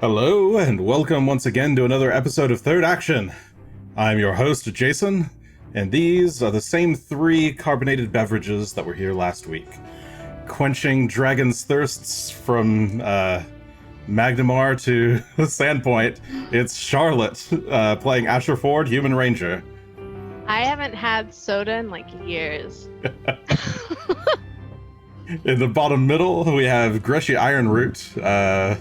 Hello, and welcome once again to another episode of Third Action. I'm your host, Jason, and these are the same 3 carbonated beverages that were here last week. Quenching dragons' thirsts from Magnamar to Sandpoint, it's Charlotte, playing Asher Ford, Human Ranger. I haven't had soda in like years. In the bottom middle, we have Greshy Ironroot.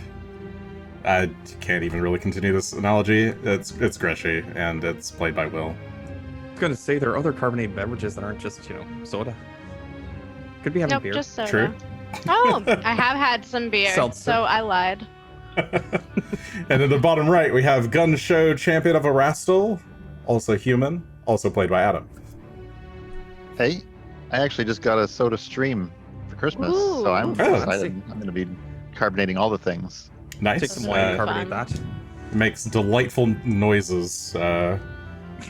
I can't even really continue this analogy. It's Greshy, and it's played by Will. I was gonna say there are other carbonated beverages that aren't just, soda. Could be having Nope, beer. just soda. True. Oh, I have had some beer, Seltzer. so I lied. And in the bottom right, we have Gunn, Shough, Champion of Erastil, also human, also played by Adam. Hey, I actually just got a soda stream for Christmas, Ooh. so I'm Oh, excited. I'm going to be carbonating all the things. Nice. Take some wine and carbonate Fun. that. Makes delightful noises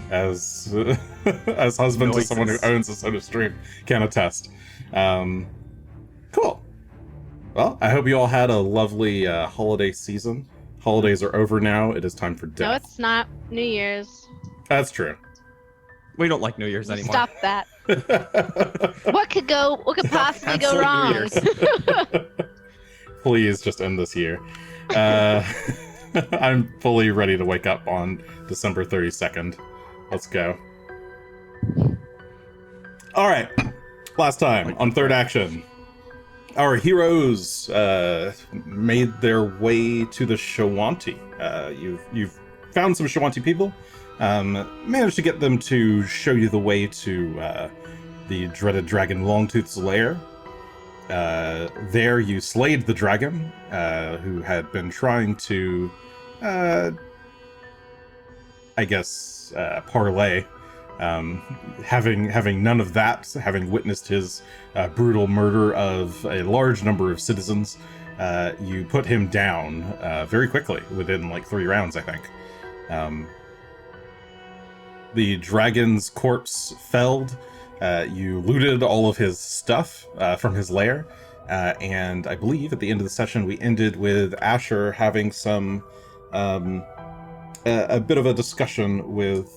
as as husband to someone who Noises. owns a soda stream can attest. Cool. Well, I hope you all had a lovely holiday season. Holidays are over now. It is time for No, death. it's not. New Year's. That's true. We don't like New Year's anymore. Stop that. What could possibly Cancel go New wrong? Year's. Please just end this year. I'm fully ready to wake up on December 32nd. Let's go. Alright. Last time on Third Action, our heroes made their way to the Showanti. You've found some Showanti people, managed to get them to show you the way to the dreaded dragon Longtooth's lair. There you slayed the dragon, who had been trying to, parlay. Having none of that, having witnessed his brutal murder of a large number of citizens, you put him down very quickly, within like 3 rounds, I think. The dragon's corpse felled. You looted all of his stuff from his lair, and I believe at the end of the session we ended with Asher having some a bit of a discussion with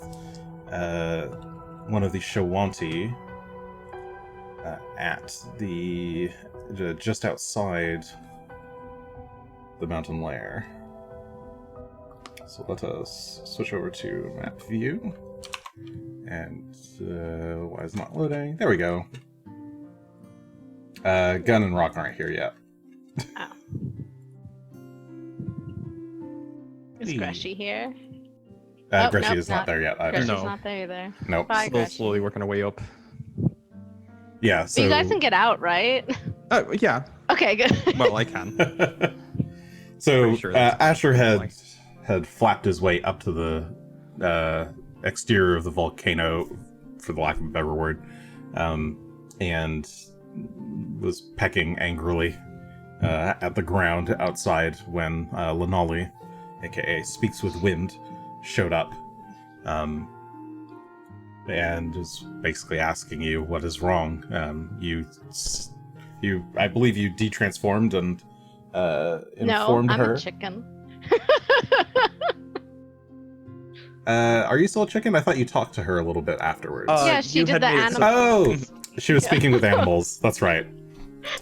one of the Showanti at the just outside the mountain lair. So let us switch over to map view. And why is it not loading? There we go. Gunn and Rock aren't here yet. Oh. Is Greshy here? Greshy nope, is not there yet either. Greshy's No. not there either. Nope. Bye, Still Greshy. slowly working our way up. Yeah, But so... you guys can get out, right? Yeah. Okay, good. Well, I can. So Pretty sure that's Asher like- had flapped his way up to the exterior of the volcano, for the lack of a better word, and was pecking angrily at the ground outside when Lenali, aka Speaks with Wind, showed up, and is basically asking you what is wrong. I believe you detransformed and informed no, I'm her. a chicken. Are you still a chicken? I thought you talked to her a little bit afterwards. Yeah, she you did had the made it animal- Oh, she was speaking with animals. That's right.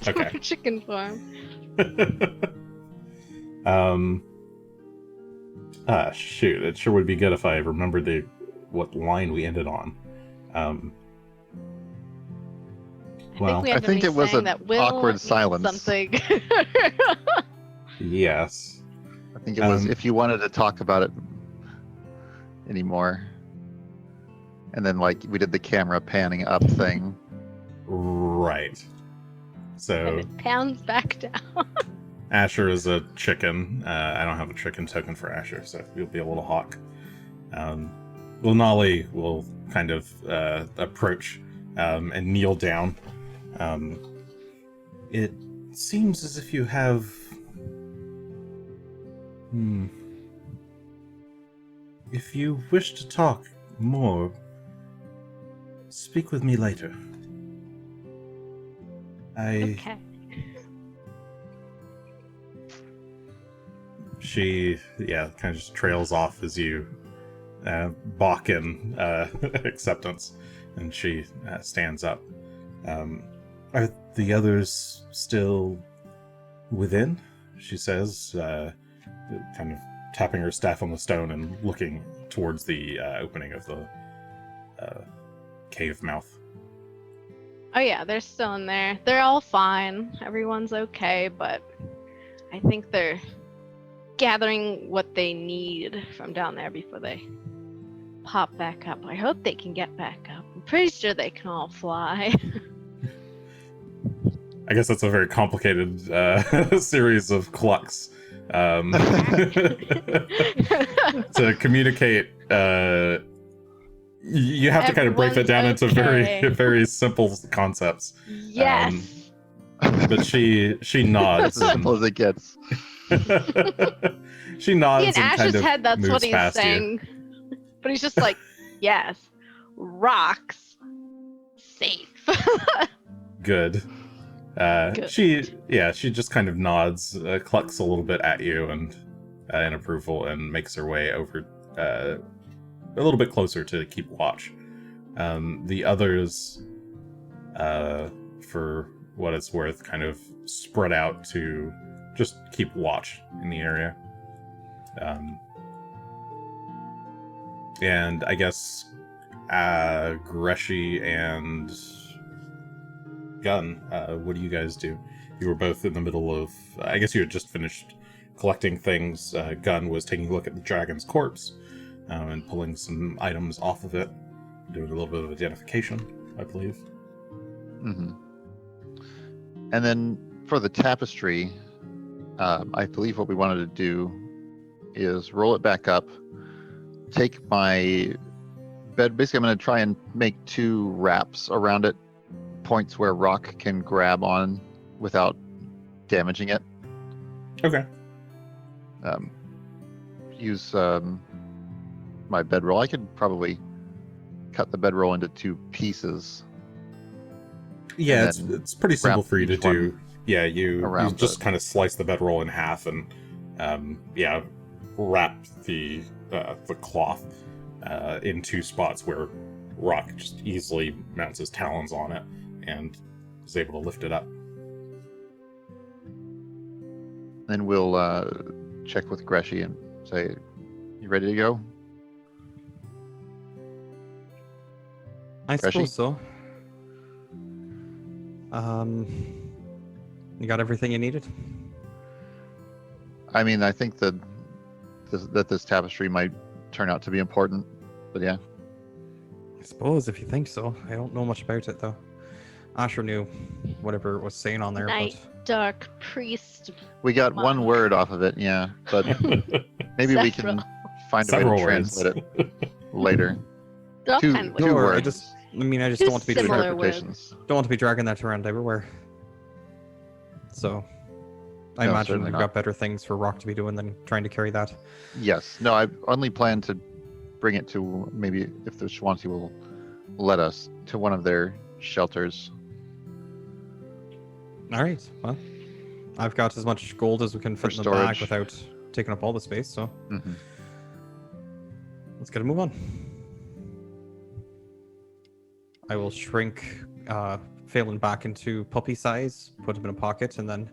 Okay. Chicken farm. Shoot. It sure would be good if I remembered what line we ended on. Well, we I ended think me it was saying an that Will awkward needs silence. Something. yes. I think it was if you wanted to talk about it anymore. And then, we did the camera panning up thing. Right. And So, it pounds back down. Asher is a chicken. I don't have a chicken token for Asher, so you'll be a little hawk. Lunali will kind of approach and kneel down. It seems as if you have... If you wish to talk more, speak with me later. Okay. She, kind of just trails off as you balk in acceptance, and she stands up. Are the others still within? She says, kind of tapping her staff on the stone and looking towards the opening of the cave mouth. Oh yeah, they're still in there. They're all fine. Everyone's okay, but I think they're gathering what they need from down there before they pop back up. I hope they can get back up. I'm pretty sure they can all fly. I guess that's a very complicated series of clucks. To communicate, you have to kind of break that down into very simple concepts. Yes. But she nods. As simple as it gets. She nods In and kind Ash's of head, that's moves what he's past saying. But he's just like, yes, rocks, safe. Good. Good. She just kind of nods, clucks a little bit at you and in approval, and makes her way over a little bit closer to keep watch. The others, for what it's worth, kind of spread out to just keep watch in the area. And I guess Greshy and Gunn, what do you guys do? You were both in the middle of, I guess you had just finished collecting things. Gunn was taking a look at the dragon's corpse and pulling some items off of it, doing a little bit of identification, I believe. Mm-hmm. And then for the tapestry, I believe what we wanted to do is roll it back up, take my bed. Basically, I'm going to try and make 2 wraps around it, points where Rock can grab on without damaging it. Okay. Use my bedroll. I could probably cut the bedroll into 2 pieces. Yeah, And it's pretty simple wrap for you to each do. one Yeah, you around just it. kind of slice the bedroll in half and wrap the cloth in 2 spots where Rock just easily mounts his talons on it and is able to lift it up. Then we'll check with Greshy and say, "You ready to go?" I Greshy? suppose so. You got everything you needed? I mean, I think that this tapestry might turn out to be important, but yeah. I suppose, if you think so. I don't know much about it, though. Asher knew whatever it was saying on there, Night Dark Priest. We got Wow. 1 word off of it, yeah, but maybe we can Several. find a way Several to words. translate it later. They're all 2 kind of No, 2 or words. I just don't Two want to be similar dragging, words. interpretations. don't want to be dragging that around everywhere. So, I No, imagine certainly we've not. got better things for Rock to be doing than trying to carry that. Yes. No, I only plan to bring it to, maybe if the Shough will let us, to one of their shelters. All right. Well, I've got as much gold as we can fit For in the bag storage. without taking up all the space. So Mm-hmm. let's get a move on. I will shrink Phelan back into puppy size, put him in a pocket, and then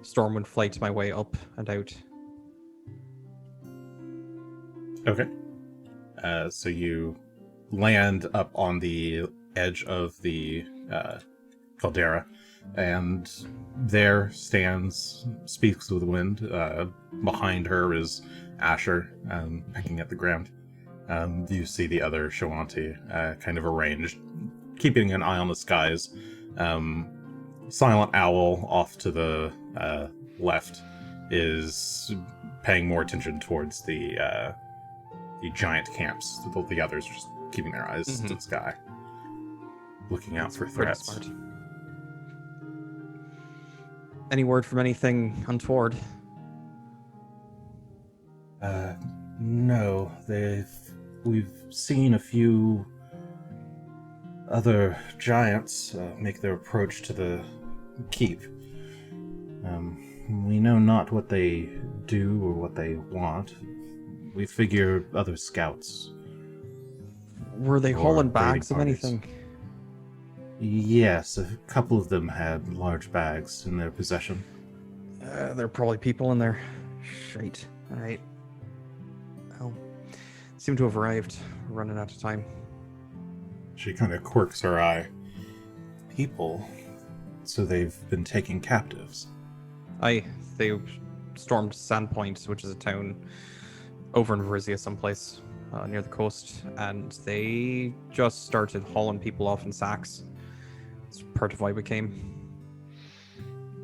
Stormwind flight my way up and out. Okay. So you land up on the edge of the caldera, and there speaks with the wind. Behind her is Asher, pecking at the ground. You see the other Shough kind of arranged, keeping an eye on the skies. Silent Owl off to the left is paying more attention towards the giant camps. The others are just keeping their eyes to the sky, looking out for Pretty threats. smart. Any word from anything untoward? No, we've seen a few other giants make their approach to the keep. We know not what they do or what they want. We figure other scouts. Were they Or hauling raiding bags of parties. anything? Yes, a couple of them had large bags in their possession. There are probably people in there. Shite. Alright. Well, seem to have arrived. We're running out of time. She kind of quirks her eye. People? So they've been taking captives. Aye, they stormed Sandpoint, which is a town over in Varizia someplace near the coast, and they just started hauling people off in sacks. It's part of why we came.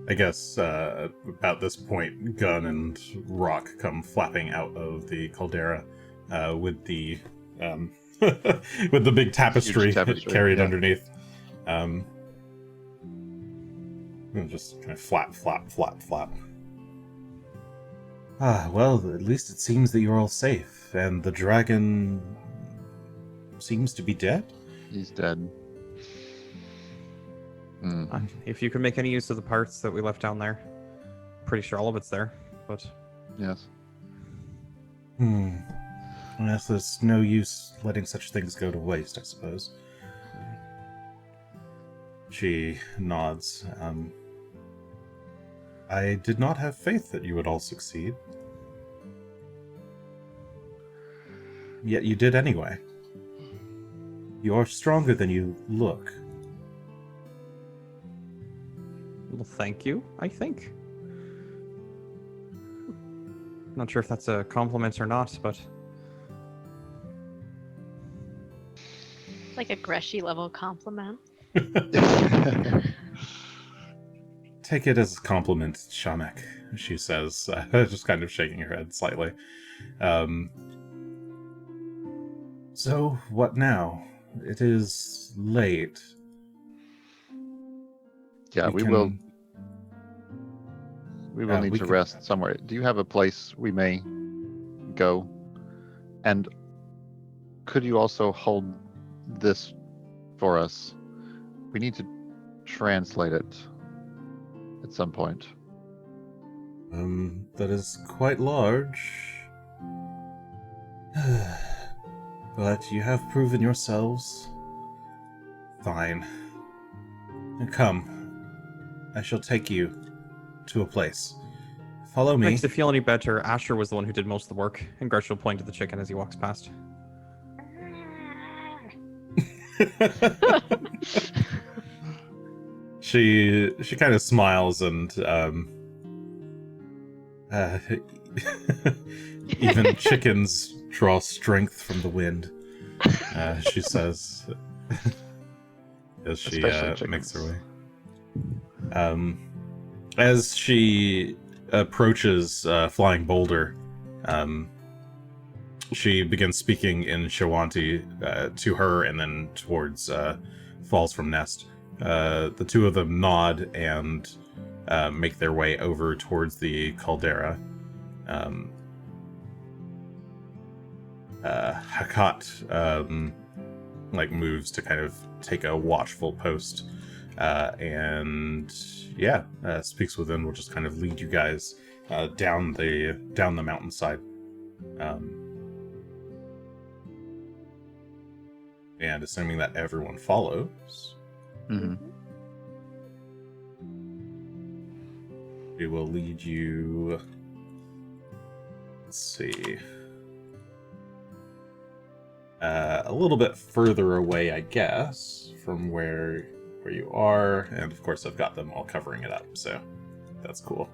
I guess about this point, Gunn and Rock come flapping out of the caldera with the with the big tapestry, Huge tapestry, carried yeah. underneath. And just kind of flap, flap, flap, flap. Ah, well, at least it seems that you're all safe, and the dragon seems to be dead. He's dead. Hmm. If you can make any use of the parts that we left down there, pretty sure all of it's there, but Yes. Yes, there's no use letting such things go to waste, I suppose. She nods. I did not have faith that you would all succeed. Yet you did anyway. You are stronger than you look. well, thank you, I think. Not sure if that's a compliment or not, but It's like a Greshy level compliment. Take it as a compliment, Shamek, she says, just kind of shaking her head slightly. So, what now? It is late. Yeah, we will need we to can- rest somewhere. Do you have a place we may go? And could you also hold this for us? We need to translate it at some point. That is quite large. But you have proven yourselves. Fine. Come. I shall take you to a place. Follow me. makes it feel any better. Asher was the one who did most of the work, and Greshy will point to the chicken as he walks past. She kind of smiles and even chickens draw strength from the wind. She says as she Especially makes her chickens. way. As she approaches Flying Boulder, she begins speaking in Showanti to her and then towards Falls from Nest. The two of them nod and make their way over towards the caldera. Hakat moves to kind of take a watchful post, and speaks within. Will just kind of lead you guys down the mountainside. And assuming that everyone follows, Mhm. we will lead you. Let's see. A little bit further away, I guess, from where you are, and of course I've got them all covering it up, so that's cool.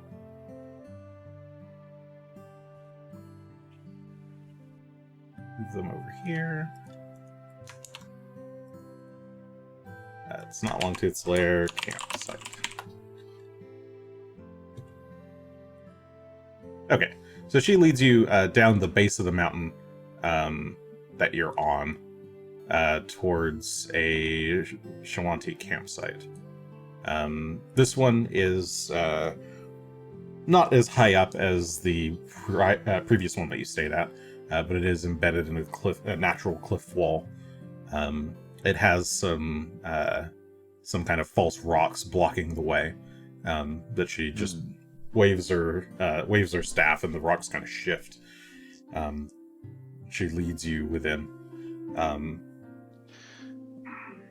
Move them over here. It's not Longtooth's Lair campsite. Okay, so she leads you down the base of the mountain that you're on towards a Showanti campsite. This one is not as high up as the previous one that you stayed at, but it is embedded in a natural cliff wall. It has some kind of false rocks blocking the way that she just waves her staff, and the rocks kind of shift. She leads you within.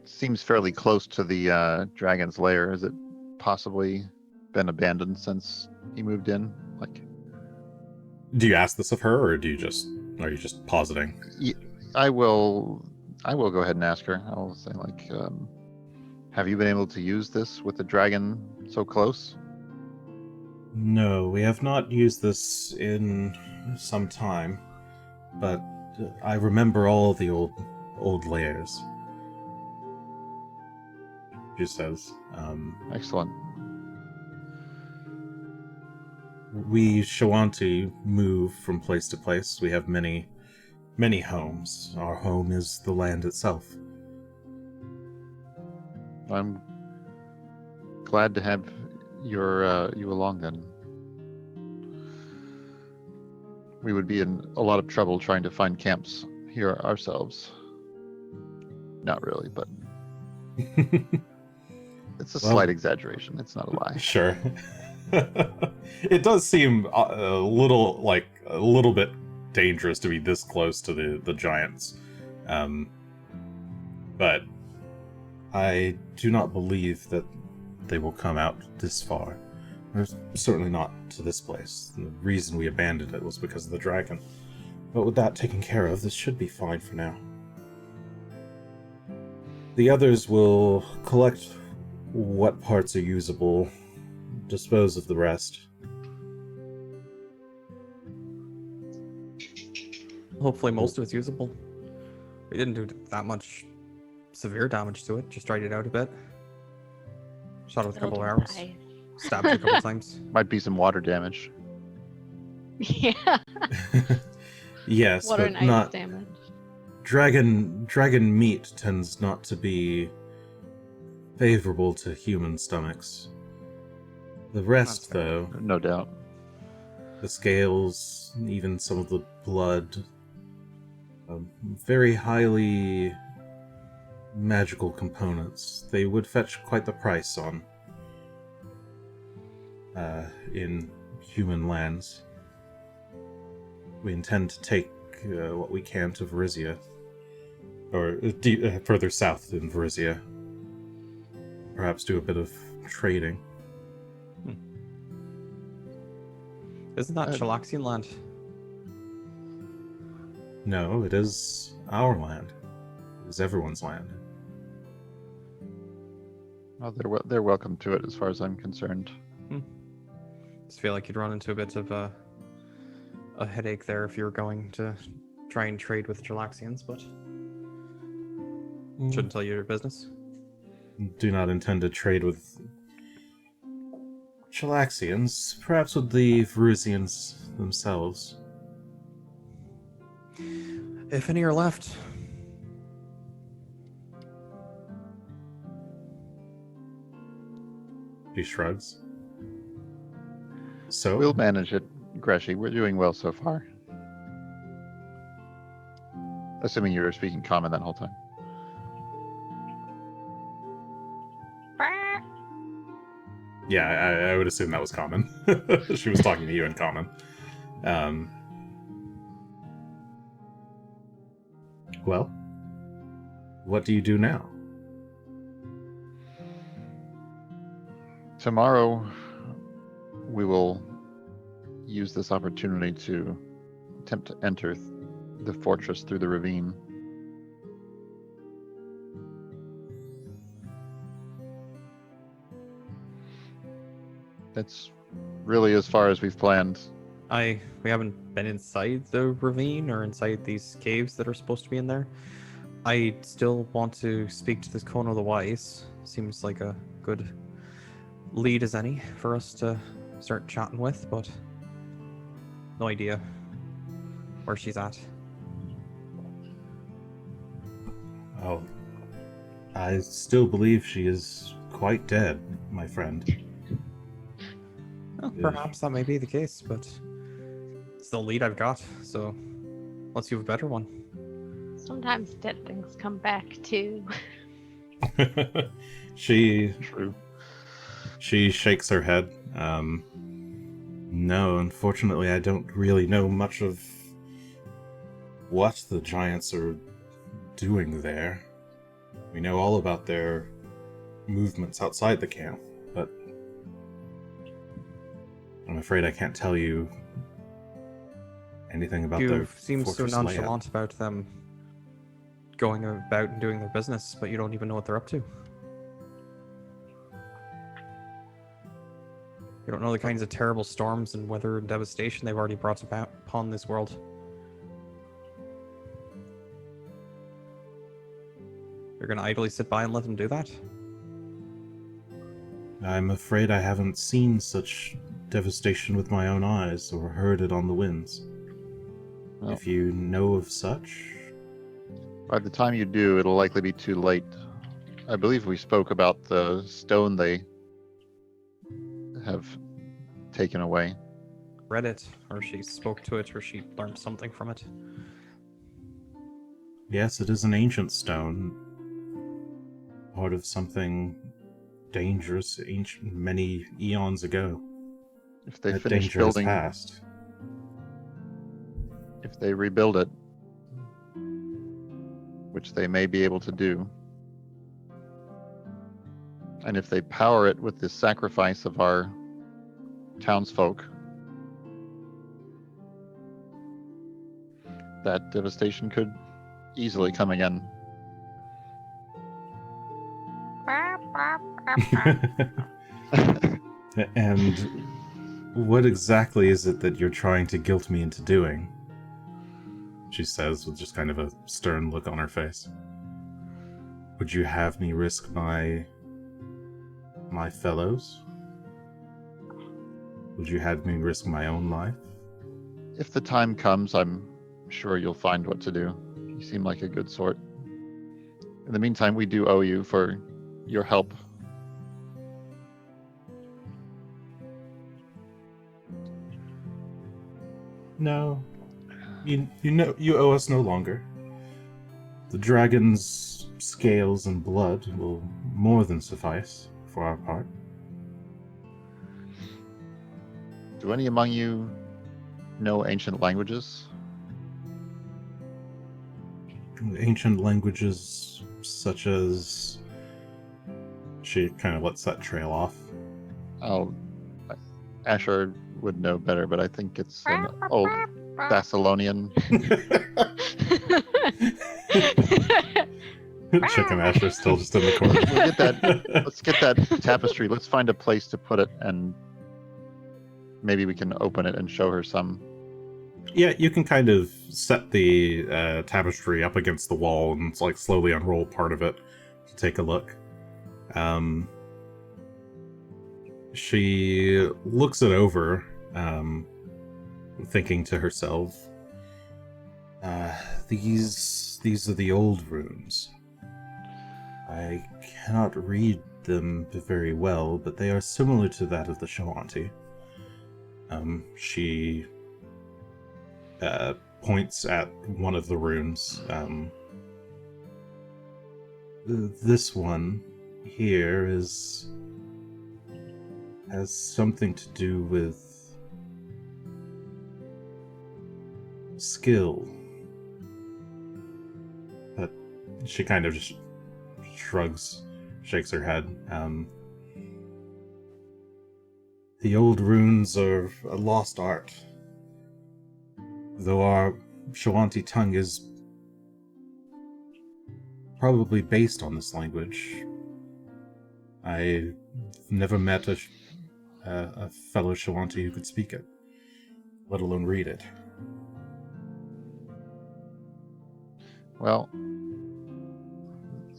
Seems fairly close to the dragon's lair. Has it possibly been abandoned since he moved in? Like, Do you ask this of her, or are you just positing? I will go ahead and ask her. I'll say, like, have you been able to use this with the dragon so close? No, we have not used this in some time, but I remember all the old lairs. She says. Excellent. We Shoughanti move from place to place. We have many homes. Our home is the land itself. I'm glad to have you along then. We would be in a lot of trouble trying to find camps here ourselves. Not really, but it's a slight exaggeration. It's not a lie. Sure. It does seem a little bit dangerous to be this close to the giants. But I do not believe that they will come out this far. Certainly not to this place. The reason we abandoned it was because of the dragon. But with that taken care of, this should be fine for now. The others will collect what parts are usable, dispose of the rest. Hopefully most of it's usable. We didn't do that much severe damage to it, just dried it out a bit. Shot it with a couple of arrows. Nice. Stabbed it a couple times. Might be some water damage. Yeah. Yes, Water but and ice not damage. dragon meat tends not to be favorable to human stomachs. The rest, That's fair. though, No doubt. the scales, even some of the blood, very highly magical components. They would fetch quite the price on in human lands. We intend to take what we can to Varizia, or further south in Varizia. Perhaps do a bit of trading. Isn't that Chalaxian land? No, it is our land. It is everyone's land. Well, they're welcome to it as far as I'm concerned. Just feel like you'd run into a bit of a headache there if you were going to try and trade with Chalaxians, but shouldn't tell you your business. Do not intend to trade with Chalaxians, perhaps with the Varusians themselves. If any are left. He shrugs. So, We'll manage it, Greshy. We're doing well so far. Assuming you were speaking common that whole time. yeah, I would assume that was common. She was talking to you in common. Well, what do you do now? Tomorrow, we will use this opportunity to attempt to enter the fortress through the ravine. That's really as far as we've planned. We haven't been inside the ravine or inside these caves that are supposed to be in there. I still want to speak to this Cone of the Wise. Seems like a good lead as any for us to start chatting with, but no idea where she's at. Oh, I still believe she is quite dead, my friend. Well, perhaps that may be the case, but it's the lead I've got, so let's have a better one. Sometimes dead things come back too. She True. shakes her head. No, unfortunately, I don't really know much of what the giants are doing there. We know all about their movements outside the camp, but I'm afraid I can't tell you anything about their You seem so fortress nonchalant layout. about them going about and doing their business, but you don't even know what they're up to. You don't know the kinds of terrible storms and weather and devastation they've already brought about upon this world. You're gonna idly sit by and let them do that? I'm afraid I haven't seen such devastation with my own eyes or heard it on the winds. Well, If you know of such, by the time you do, it'll likely be too late. I believe we spoke about the stone they have taken away. Read it, or she spoke to it, or she learned something from it. yes, it is an ancient stone. Part of something dangerous, ancient, many eons ago. If they That finish danger has building, passed. if they rebuild it, which they may be able to do, and if they power it with the sacrifice of our townsfolk, that devastation could easily come again. And what exactly is it that you're trying to guilt me into doing? She says with just kind of a stern look on her face. Would you have me risk my fellows? Would you have me risk my own life? If the time comes, I'm sure you'll find what to do. You seem like a good sort. In the meantime, we do owe you for your help. No. You know you owe us no longer. The dragon's scales and blood will more than suffice for our part. Do any among you know ancient languages? Ancient languages such as... She kind of lets that trail off. Oh, Asher would know better, but I think it's an old Thessalonian. Chicken Asher's still just in the corner. We'll get that. Let's get that tapestry. Let's find a place to put it, and maybe we can open it and show her some. Yeah, you can kind of set the tapestry up against the wall and like slowly unroll part of it to take a look. She looks it over, thinking to herself, these are the old runes. I cannot read them very well, but they are similar to that of the Shough. She points at one of the runes. This one here has something to do with skill. But she kind of just shrugs, shakes her head. The old runes are a lost art. Though our Shough tongue is probably based on this language, I never met a fellow Shough who could speak it, let alone read it. Well,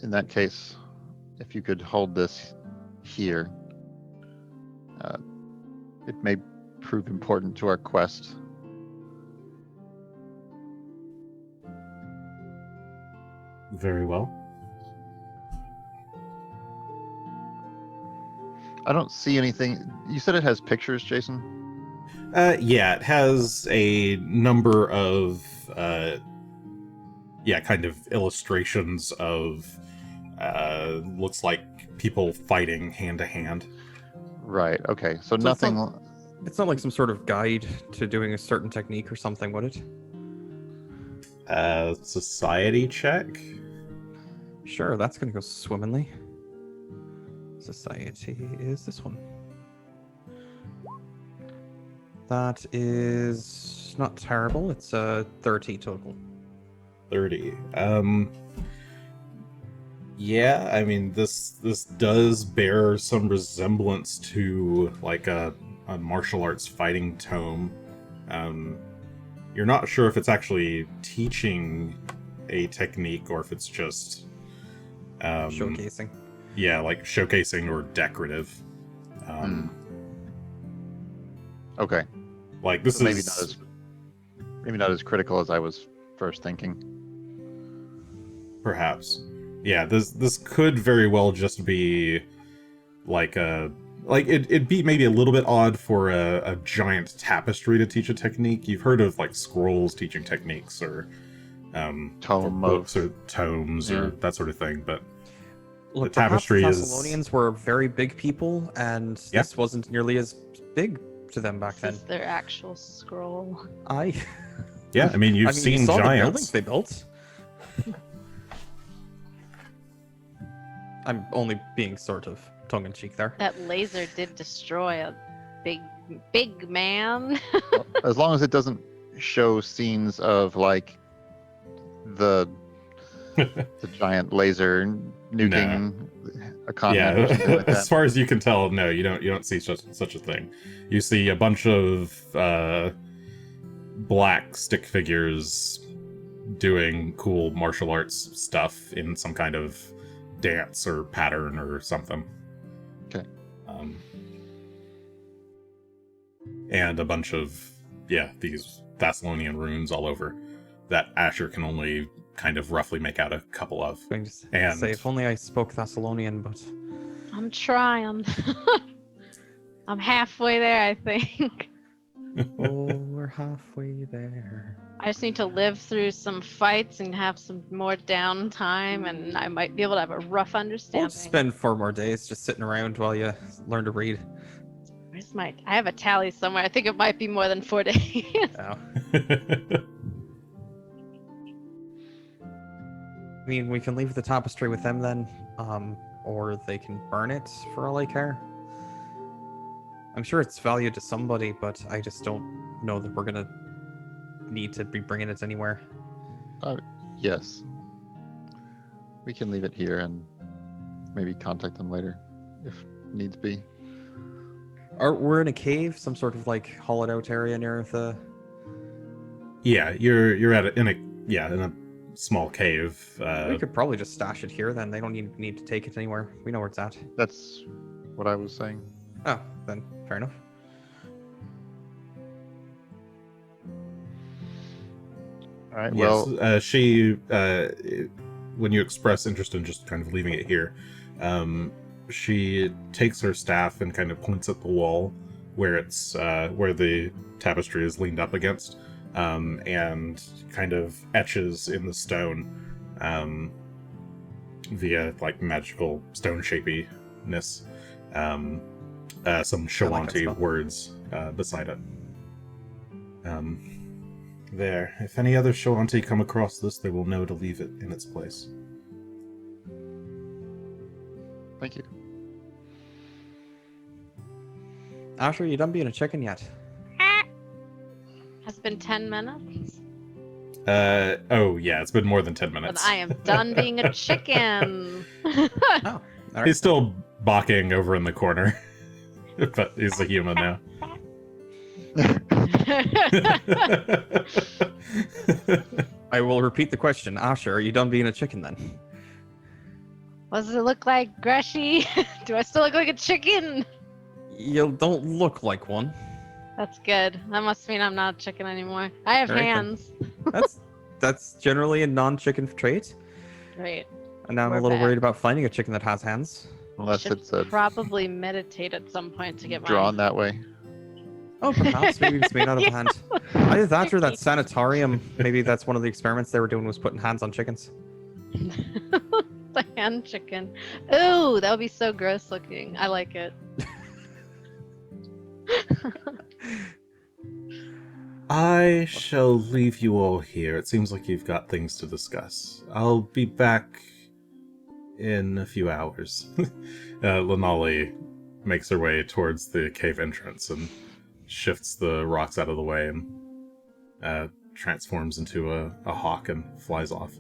in that case, if you could hold this here, it may prove important to our quest. Very well. I don't see anything. You said it has pictures, Jason? Yeah, it has a number of, kind of illustrations of, looks like people fighting hand to hand. Right. Okay. So So it's nothing. not- It's not like some sort of guide to doing a certain technique or something, would it? Society check? Sure, that's gonna go swimmingly. Society is this one. That is not terrible. It's a 30 total. 30. Yeah, I mean, this does bear some resemblance to like a martial arts fighting tome. You're not sure if it's actually teaching a technique or if it's just Showcasing. Yeah, like showcasing or decorative. Okay. Like this So is maybe not as critical as I was first thinking. perhaps. Yeah, this could very well just be like it'd be maybe a little bit odd for a giant tapestry to teach a technique. You've heard of like scrolls teaching techniques or books or tomes or that sort of thing, but Look, the tapestry perhaps is Thessalonians were very big people, and this wasn't nearly as big to them back This then. is their actual scroll. Yeah, I mean you've you seen saw the giants. buildings they built. I'm only being sort of tongue-in-cheek there. That laser did destroy a big man. Well, as long as it doesn't show scenes of like the giant laser nuking a continent or something like as that. far as you can tell, no, you don't see such a thing. You see a bunch of black stick figures doing cool martial arts stuff in some kind of dance or pattern or something. Okay. And a bunch of these Thessalonian runes all over that Asher can only kind of roughly make out a couple of. Going to And- say, if only I spoke Thessalonian, but I'm trying. I'm halfway there, I think. oh, we're halfway there. I just need to live through some fights and have some more downtime, and I might be able to have a rough understanding. Won't spend 4 more days just sitting around while you learn to read. Where's my? I have a tally somewhere. I think it might be more than 4 days. Oh. I mean, we can leave the tapestry with them then, or they can burn it for all I care. I'm sure it's valued to somebody, but I just don't know that we're gonna need to be bringing it anywhere. Yes. We can leave it here and maybe contact them later if needs be. We're in a cave, some sort of like hollowed out area near the. Yeah, you're in a small cave. We could probably just stash it here. Then they don't need to take it anywhere. We know where it's at. That's what I was saying. Oh, then fair enough. All right. Yes, Well, she when you express interest in just kind of leaving it here, she takes her staff and kind of points at the wall where it's where the tapestry is leaned up against, and kind of etches in the stone via like magical stone shapiness some Shoughanti spell. words beside it. There. If any other Shoughanti come across this, they will know to leave it in its place. thank you. Asher, you done being a chicken yet? Has been 10 minutes. Oh yeah, it's been more than 10 But minutes. I am done being a chicken. Oh, all right. He's still balking over in the corner, but he's a human now. I will repeat the question. Asher, are you done being a chicken then? What does it look like, Greshy? Do I still look like a chicken? You don't look like one. That's good. That must mean I'm not a chicken anymore. I have Very good. hands. That's generally a non-chicken trait. Great. And now I'm We're a little back. worried about finding a chicken that has hands. Unless Should it's probably meditate at some point to get drawn my... that way. Oh, perhaps maybe it's made out of Yeah. hand. Either that or that sanitarium. Maybe that's one of the experiments they were doing was putting hands on chickens. the hand chicken. Ooh, that would be so gross looking. I like it. I shall leave you all here. It seems like you've got things to discuss. I'll be back in a few hours. Lenali makes her way towards the cave entrance and shifts the rocks out of the way and transforms into a hawk and flies off.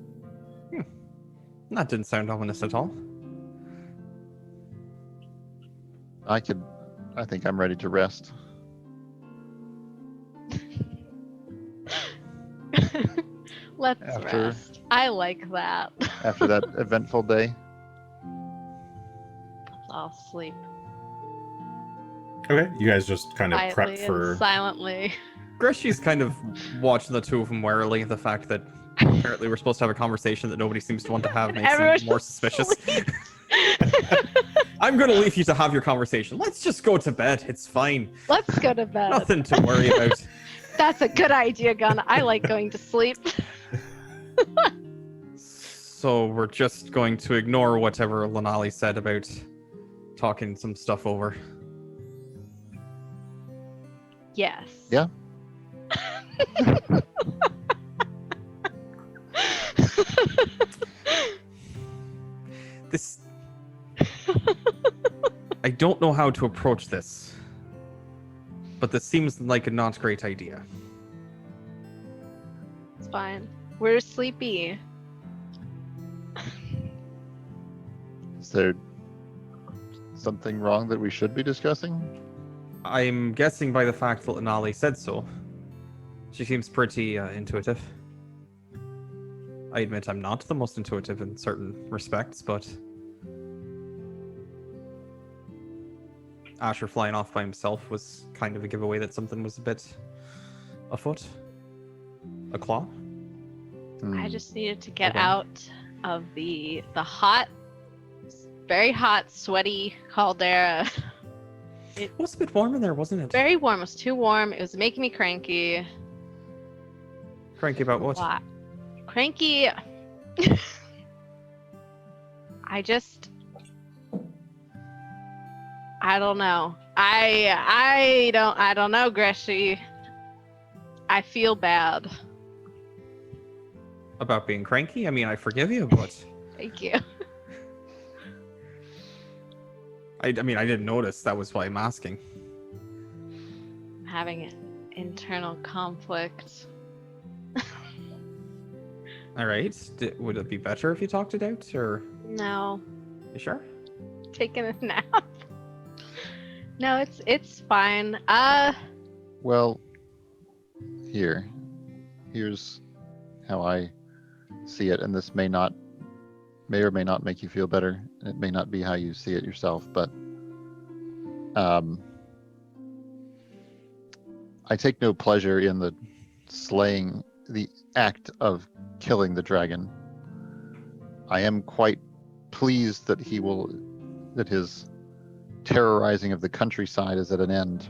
That didn't sound ominous at all. I think I'm ready to rest. Let's After- rest. I like that. After that eventful day. I'll sleep Okay, you guys just kind of quietly prep for... and silently. Greshy's kind of watching the two of them warily. The fact that apparently we're supposed to have a conversation that nobody seems to want to have makes Everyone's him more just suspicious. asleep. I'm going to leave you to have your conversation. Let's just go to bed. It's fine. Let's go to bed. Nothing to worry about. That's a good idea, Gunn. I like going to sleep. So we're just going to ignore whatever Lenali said about talking some stuff over. Yes. Yeah. This... I don't know how to approach this, but this seems like a not great idea. It's fine. We're sleepy. Is there something wrong that we should be discussing? I'm guessing by the fact that Lenali said so. She seems pretty intuitive. I admit I'm not the most intuitive in certain respects, but Asher flying off by himself was kind of a giveaway that something was a bit afoot. A claw? I just needed to get Okay. out of the hot, very hot, sweaty caldera. It was a bit warm in there, wasn't it? Very warm. It was too warm. It was making me cranky. Cranky about what? Lot. Cranky. I don't know. I don't know, Greshy. I feel bad. About being cranky? I mean, I forgive you, but Thank you. I mean, I didn't notice. That was why I'm asking. I'm having an internal conflict. All right. Would it be better if you talked it out, or No. you sure? Taking a nap. No, it's fine. Well, here's how I see it, and this may or may not make you feel better, and it may not be how you see it yourself, but I take no pleasure in the act of killing the dragon. I am quite pleased that his terrorizing of the countryside is at an end,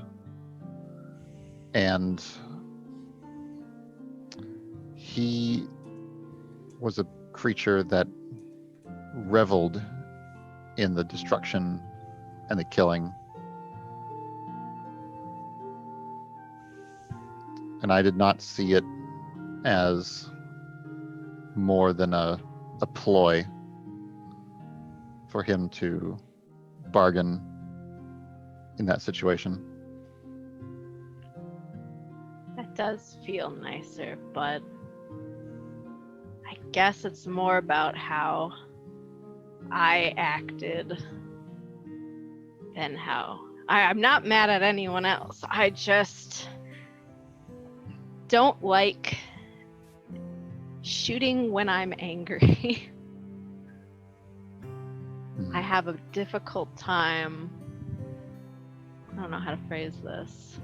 and he was a creature that reveled in the destruction and the killing, and I did not see it as more than a ploy for him to bargain in that situation. That does feel nicer, but I guess it's more about how I acted than how I'm not mad at anyone else. I just don't like shooting when I'm angry. I have a difficult time. I don't know how to phrase this.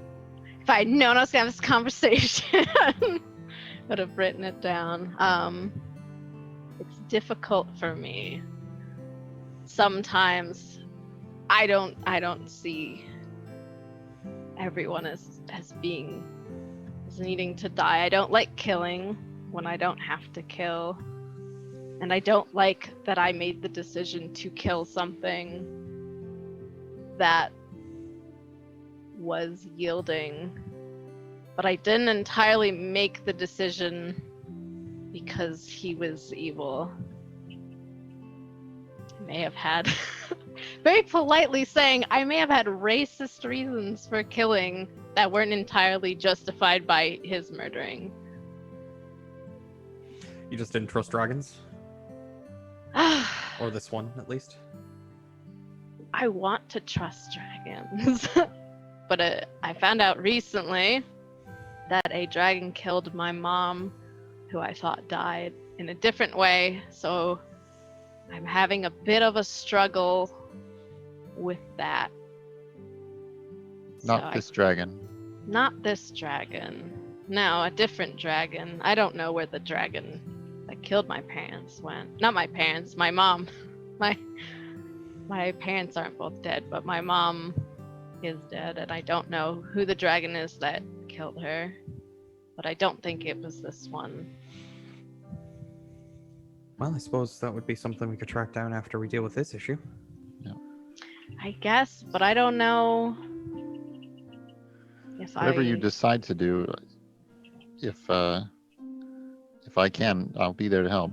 If I had known I was gonna have this conversation, would have written it down. It's difficult for me. Sometimes I don't see everyone as needing to die. I don't like killing when I don't have to kill. And I don't like that I made the decision to kill something that was yielding but I didn't entirely make the decision because he was evil. I may have had, very politely saying, I may have had racist reasons for killing that weren't entirely justified by his murdering. You just didn't trust dragons? Or this one, at least? I want to trust dragons. But I found out recently that a dragon killed my mom, who I thought died in a different way, so I'm having a bit of a struggle with that. Not this dragon. Not this dragon. No, a different dragon. I don't know where the dragon that killed my parents went. Not my parents, my mom. My parents aren't both dead, but my mom is dead, and I don't know who the dragon is that killed her. But I don't think it was this one. Well, I suppose that would be something we could track down after we deal with this issue. I guess, but I don't know if Whatever you decide to do, if I can, I'll be there to help.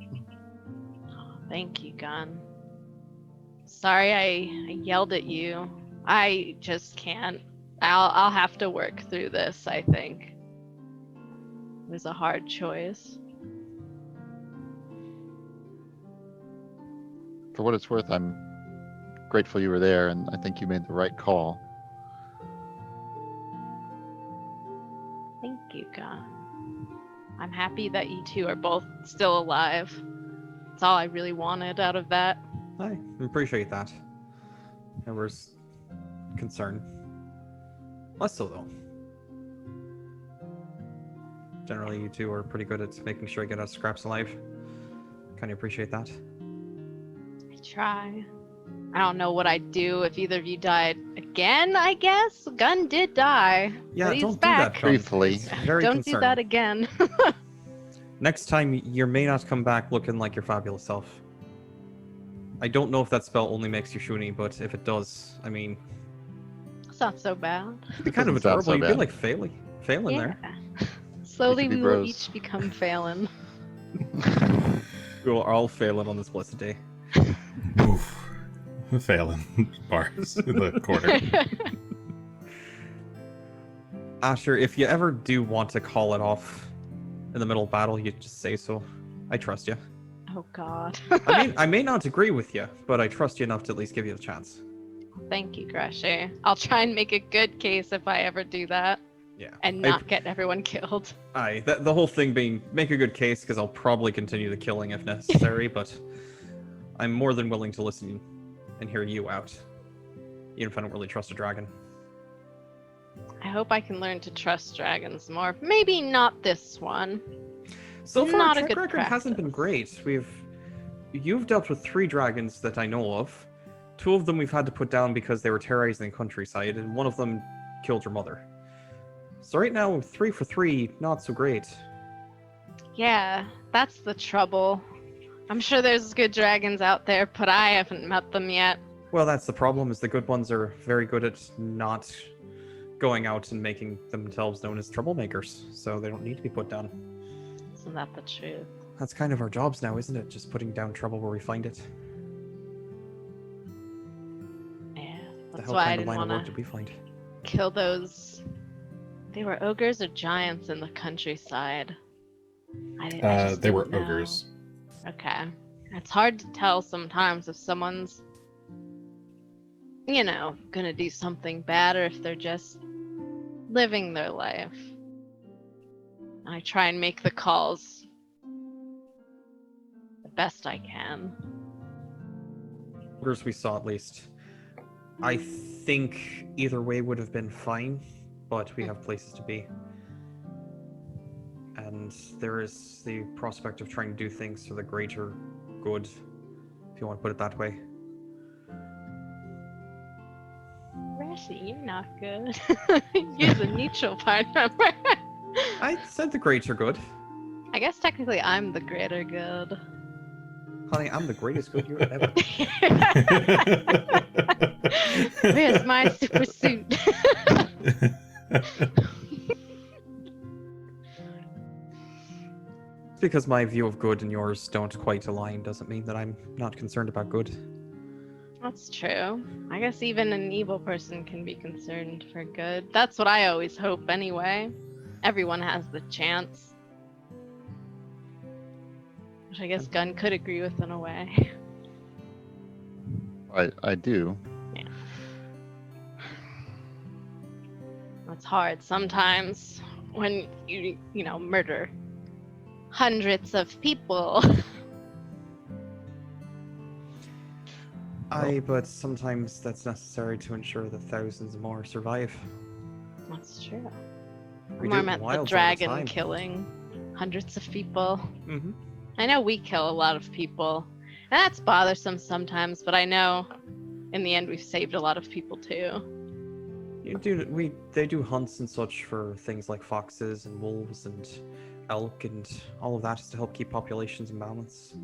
Thank you, Gunn. Sorry I yelled at you. I just can't. I'll have to work through this, I think. It was a hard choice. For what it's worth, I'm grateful you were there, and I think you made the right call. Thank you, Gunn. I'm happy that you two are both still alive. That's all I really wanted out of that. I appreciate that. There was concern. Less so, though. Generally, you two are pretty good at making sure I get out of scraps alive. Kind of appreciate that. I try. I don't know what I'd do if either of you died again, I guess? Gunn did die. Yeah, but he's don't back. do that, Gunn. Briefly. It's very Don't concerning. do that again. Next time, you may not come back looking like your fabulous self. I don't know if that spell only makes you Shuni, but if it does, I mean... It's not so bad. It'd be kind of Doesn't sound adorable. so You'd be bad. like failing there. Slowly be we will bros. each become Phelan. We are all failing on this blessed day. Oof. Failing bars in the corner. Asher, if you ever do want to call it off in the middle of battle, you just say so. I trust you. Oh god. I mean, I may not agree with you, but I trust you enough to at least give you a chance. Thank you, Greshy. I'll try and make a good case if I ever do that. Yeah. And not get everyone killed. The whole thing being make a good case, because I'll probably continue the killing if necessary, but I'm more than willing to listen and hear you out, even if I don't really trust a dragon. I hope I can learn to trust dragons more. Maybe not this one. So far, Not a track good record hasn't been great. You've dealt with 3 dragons that I know of. 2 of them we've had to put down because they were terrorizing the countryside, and 1 of them killed your mother. So right now, 3 for 3, not so great. Yeah, that's the trouble. I'm sure there's good dragons out there, but I haven't met them yet. Well, that's the problem, is the good ones are very good at not going out and making themselves known as troublemakers, so they don't need to be put down. Isn't that the truth? That's kind of our jobs now, isn't it? Just putting down trouble where we find it. Yeah, The that's hell why I kind of didn't line of want work to did we find? kill those. They were ogres or giants in the countryside? I just They were didn't know. ogres. Okay. It's hard to tell sometimes if someone's, gonna do something bad or if they're just living their life. I try and make the calls the best I can. Orders we saw, at least. I think either way would have been fine, but we have places to be. And there is the prospect of trying to do things for the greater good, if you want to put it that way. Greshy, you're not good. You're the neutral part, remember? I said the greater good. I guess technically I'm the greater good. Honey, I'm the greatest good you're ever. Where's my super suit? because my view of good and yours don't quite align doesn't mean that I'm not concerned about good. That's true. I guess even an evil person can be concerned for good. That's what I always hope anyway. Everyone has the chance. Which I guess Gunn could agree with in a way. I do. Yeah. It's hard sometimes when you murder hundreds of people. But sometimes that's necessary to ensure that thousands more survive. That's true. We More do meant the wilds all the dragon time. killing hundreds of people. Mm-hmm. I know we kill a lot of people. And that's bothersome sometimes, but I know in the end we've saved a lot of people too. They do hunts and such for things like foxes and wolves and elk, and all of that is to help keep populations in balance.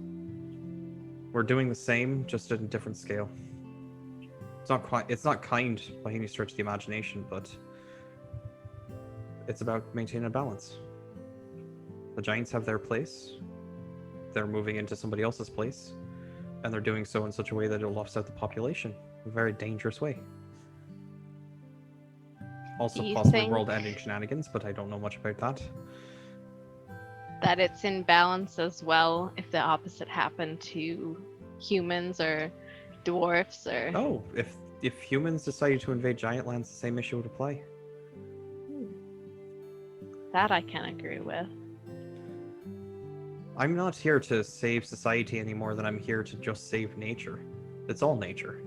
We're doing the same, just at a different scale. It's not kind by any stretch of the imagination, but it's about maintaining a balance. The giants have their place. They're moving into somebody else's place, and they're doing so in such a way that it'll offset the population in a very dangerous way. Also, Do you possibly think world-ending shenanigans, but I don't know much about that. that it's in balance as well if the opposite happened to humans or dwarfs or... Oh, if humans decided to invade giant lands, the same issue would apply. That I can agree with. I'm not here to save society any more than I'm here to just save nature. It's all nature.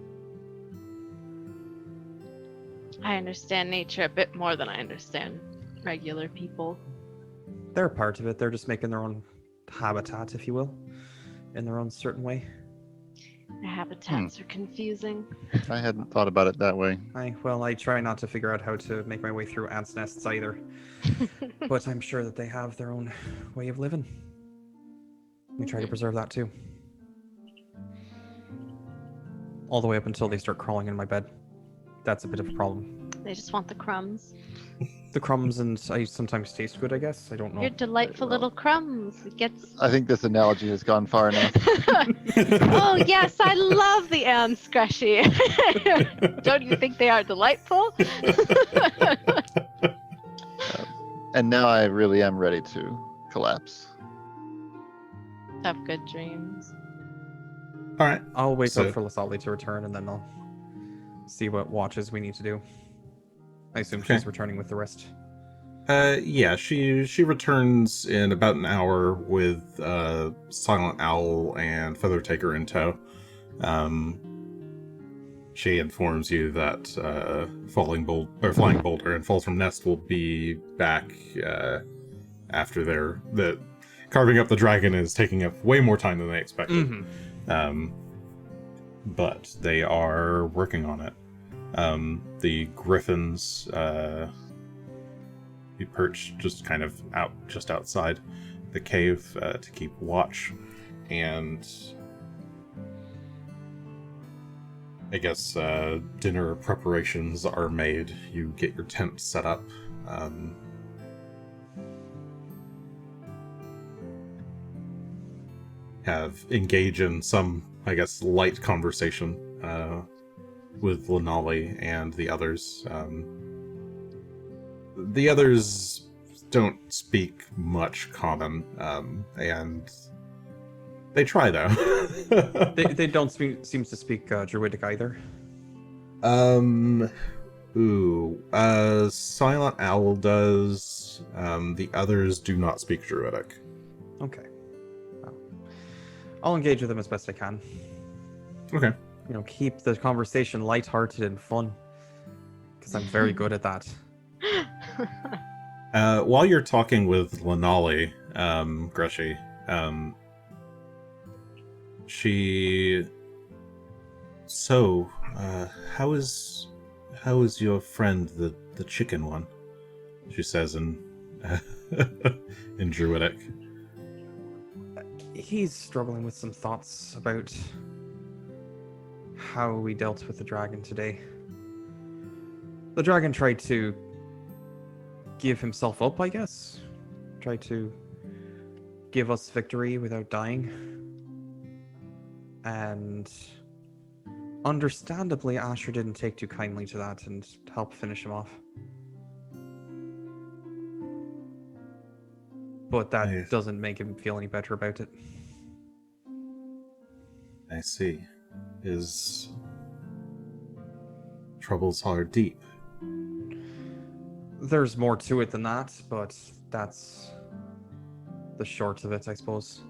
I understand nature a bit more than I understand regular people. They're part of it. They're just making their own habitat, if you will, in their own certain way. Their habitats are confusing. I hadn't thought about it that way. I try not to figure out how to make my way through ants' nests either. But I'm sure that they have their own way of living. We try to preserve that too. All the way up until they start crawling in my bed. That's a bit of a problem. They just want the crumbs. The crumbs, and I sometimes taste good, I guess. I don't know. Your delightful little crumbs. It gets... I think this analogy has gone far enough. Oh, yes, I love the ants, Greshy. Don't you think they are delightful? And now I really am ready to collapse. Have good dreams. All right. I'll wait So- up for Lasali to return, and then I'll see what watches we need to do. I assume Okay. she's returning with the rest. Yeah, she returns in about an hour with Silent Owl and Feathertaker in tow. She informs you that Flying Boulder and Falls from Nest will be back after that carving up the dragon is taking up way more time than they expected. Mm-hmm. But they are working on it. The griffins be perched just kind of just outside the cave to keep watch, and I guess dinner preparations are made. You get your tent set up. Engage in some, I guess, light conversation with Lenali and the others. The others don't speak much common, and they try though. They don't seem to speak Druidic either. Silent Owl does. The others do not speak Druidic. Okay. Well, I'll engage with them as best I can. Okay. Keep the conversation lighthearted and fun, because I'm very good at that. While you're talking with Lenali, Greshy, how is your friend, the chicken one? She says in in Druidic. He's struggling with some thoughts about how we dealt with the dragon today. The dragon tried to give himself up, I guess. Tried to give us victory without dying. And understandably, Asher didn't take too kindly to that and helped finish him off. But that Nice. doesn't make him feel any better about it. I see. His troubles are deep. There's more to it than that, but that's the short of it, I suppose.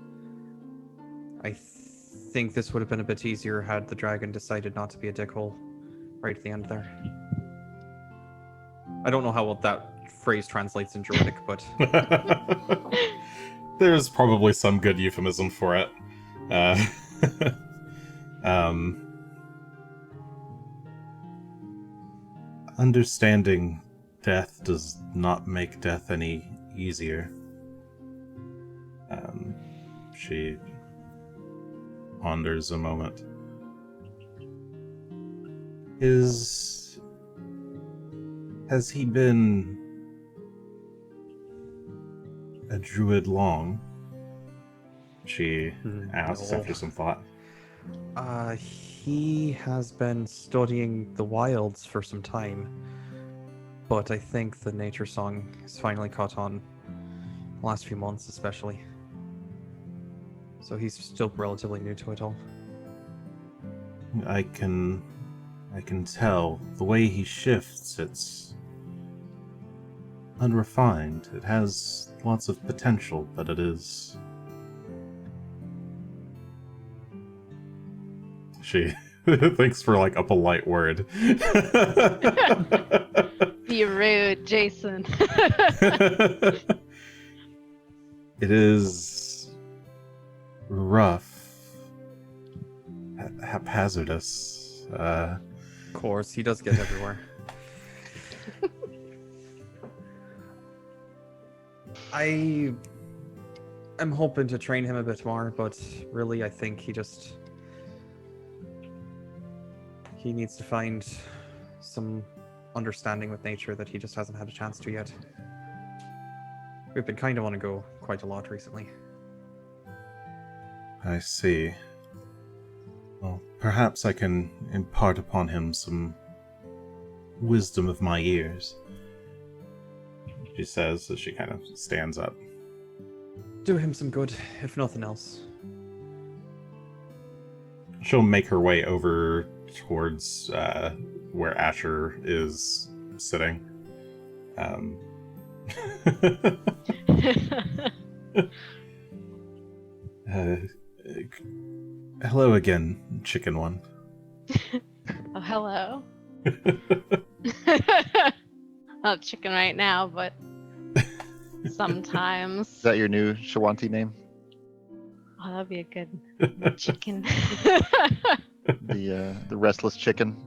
I think this would have been a bit easier had the dragon decided not to be a dickhole right at the end there. I don't know how well that phrase translates in Druidic, but There's probably some good euphemism for it. Understanding death does not make death any easier. She ponders a moment. Has he been a druid long? She asks No. after some thought. He has been studying the wilds for some time, but I think the nature song has finally caught on the last few months especially. So he's still relatively new to it all. I can tell the way he shifts. It's unrefined. It has lots of potential, but it is. She thinks for like a polite word. Be rude, Jason. It is rough, haphazardous. Of course, he does get everywhere. I am hoping to train him a bit more, but really I think he needs to find some understanding with nature that he just hasn't had a chance to yet. We've been kind of on a go quite a lot recently. I see. Well, perhaps I can impart upon him some wisdom of my years. She says as she kind of stands up. Do him some good, if nothing else. She'll make her way over towards where Asher is sitting. Hello again, chicken one. Oh, hello. Not chicken right now, but sometimes. Is that your new Shawanti name? Oh, that'd be a good chicken. The restless chicken.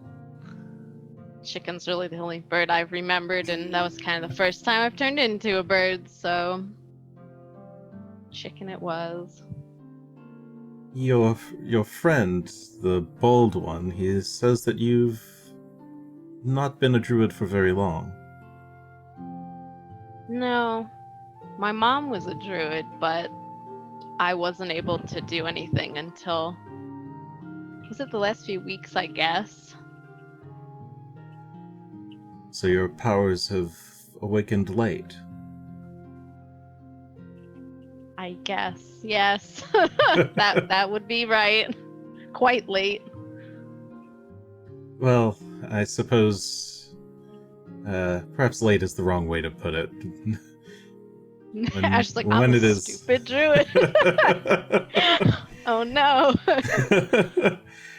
Chicken's really the only bird I've remembered, and that was kind of the first time I've turned into a bird, so chicken it was. Your friend, the bald one, he says that you've not been a druid for very long. No, my mom was a druid, but I wasn't able to do anything until, was it the last few weeks, I guess? So your powers have awakened late. I guess, yes. that would be right. Quite late. Well, I suppose perhaps late is the wrong way to put it. Ash's like, when I'm it a is- stupid druid. Oh no.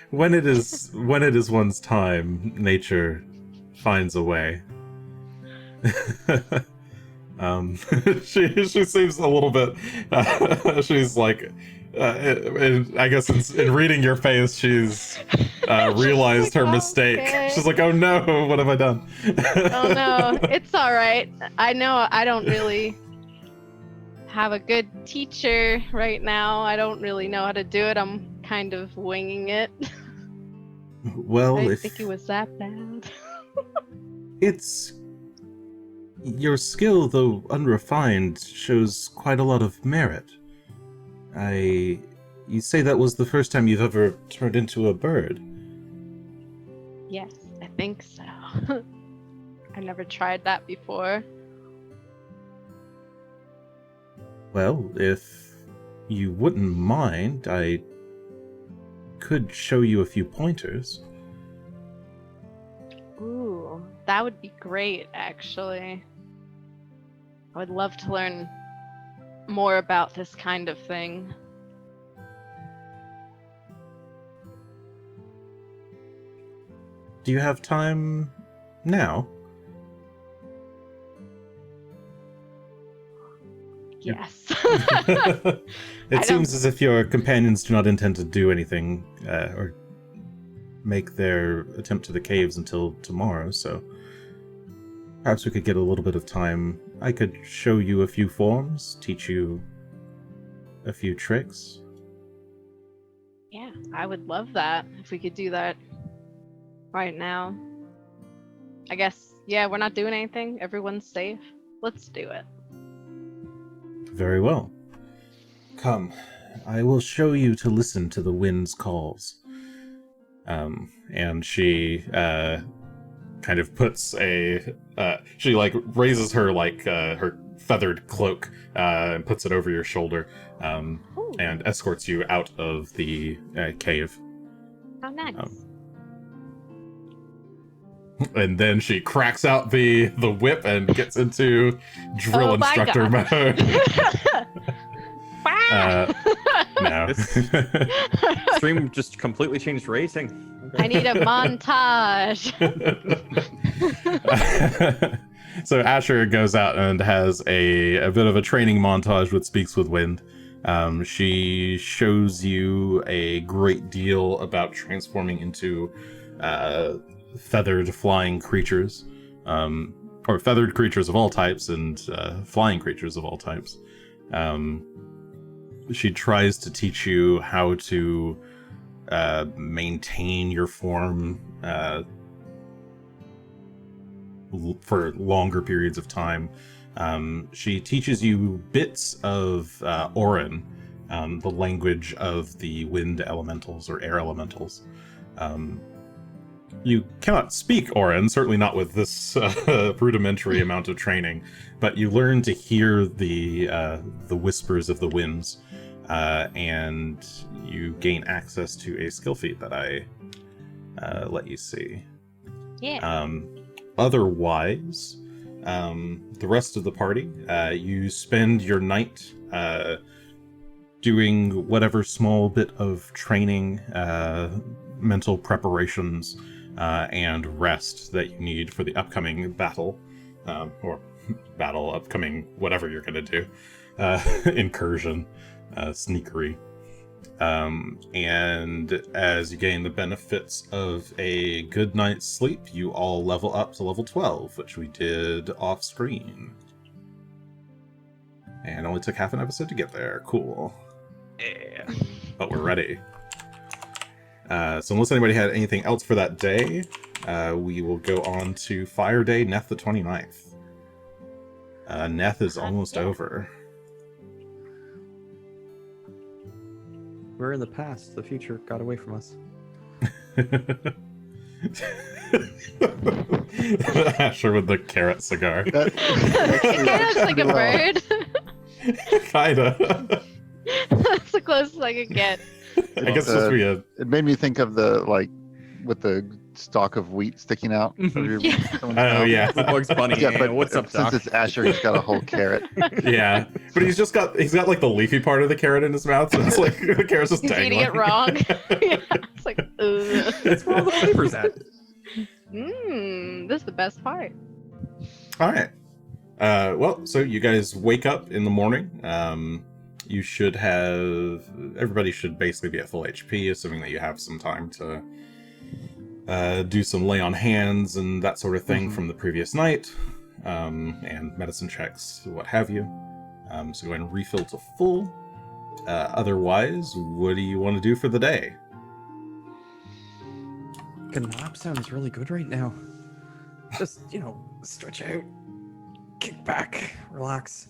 when it is one's time, nature finds a way. She seems a little bit. She's like, I guess in reading your face, she's realized her mistake. Okay. She's like, oh no, what have I done? Oh no, it's all right. I know I don't really have a good teacher right now. I don't really know how to do it. I'm kind of winging it. Well, I didn't if think it was that bad. it's your skill, though unrefined, shows quite a lot of merit. You say that was the first time you've ever turned into a bird? Yes, I think so. I never tried that before. Well, if you wouldn't mind, I could show you a few pointers. Ooh, that would be great, actually. I would love to learn more about this kind of thing. Do you have time now? Yes. It seems as if your companions do not intend to do anything or make their attempt to the caves until tomorrow, so perhaps we could get a little bit of time. I could show you a few forms, teach you a few tricks. Yeah, I would love that if we could do that right now. I guess, yeah, we're not doing anything. Everyone's safe. Let's do it. Very well. Come, I will show you to listen to the wind's calls. And she kind of puts she like raises her her feathered cloak and puts it over your shoulder and escorts you out of the cave. How nice. And then she cracks out the whip and gets into drill instructor mode. No. This stream just completely changed rating. Okay. I need a montage. So Asher goes out and has a bit of a training montage with Speaks with Wind. She shows you a great deal about transforming into feathered flying creatures, or feathered creatures of all types and flying creatures of all types. She tries to teach you how to maintain your form for longer periods of time. She teaches you bits of Orin, the language of the wind elementals or air elementals. You cannot speak Orin, certainly not with this rudimentary amount of training, but you learn to hear the whispers of the winds, and you gain access to a skill feat that I let you see. Yeah. Otherwise, the rest of the party, you spend your night doing whatever small bit of training, mental preparations, and rest that you need for the upcoming battle, or upcoming whatever you're going to do, incursion, sneakery. And as you gain the benefits of a good night's sleep, you all level up to level 12, which we did off screen. And only took half an episode to get there. Cool. Yeah. But we're ready. So unless anybody had anything else for that day, we will go on to Fire Day, Neth the 29th. Neth is almost over. We're in the past. The future got away from us. Asher with the carrot cigar. It kind of looks like a bird. Kinda. That's the closest I could get. I guess this would be a... It made me think of with the stalk of wheat sticking out. Of your, Oh, yeah. Bugs Bunny. Yeah, but what's up, Doc? since it's Asher, he's got a whole carrot. Yeah. But he's got like the leafy part of the carrot in his mouth, so it's like the carrot's just He's dangling. eating it wrong. Yeah, it's like, ugh. That's where all the flavor's at. This is the best part. All right. Well, so you guys wake up in the morning. You should have... Everybody should basically be at full HP, assuming that you have some time to do some lay on hands and that sort of thing from the previous night, and medicine checks, what have you. So go ahead and refill to full. Otherwise, what do you want to do for the day? A nap sounds really good right now. Just, stretch out, kick back, relax.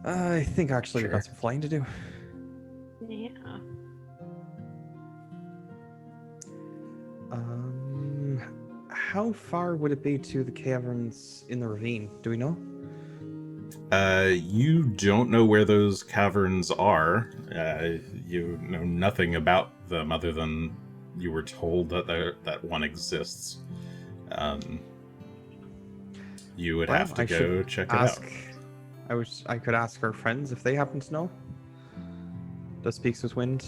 I think actually we got some flying to do. Yeah. How far would it be to the caverns in the ravine? Do we know? You don't know where those caverns are. You know nothing about them other than you were told that one exists. You would have to go check it out. I could ask our friends if they happen to know. Does Speaks with Wind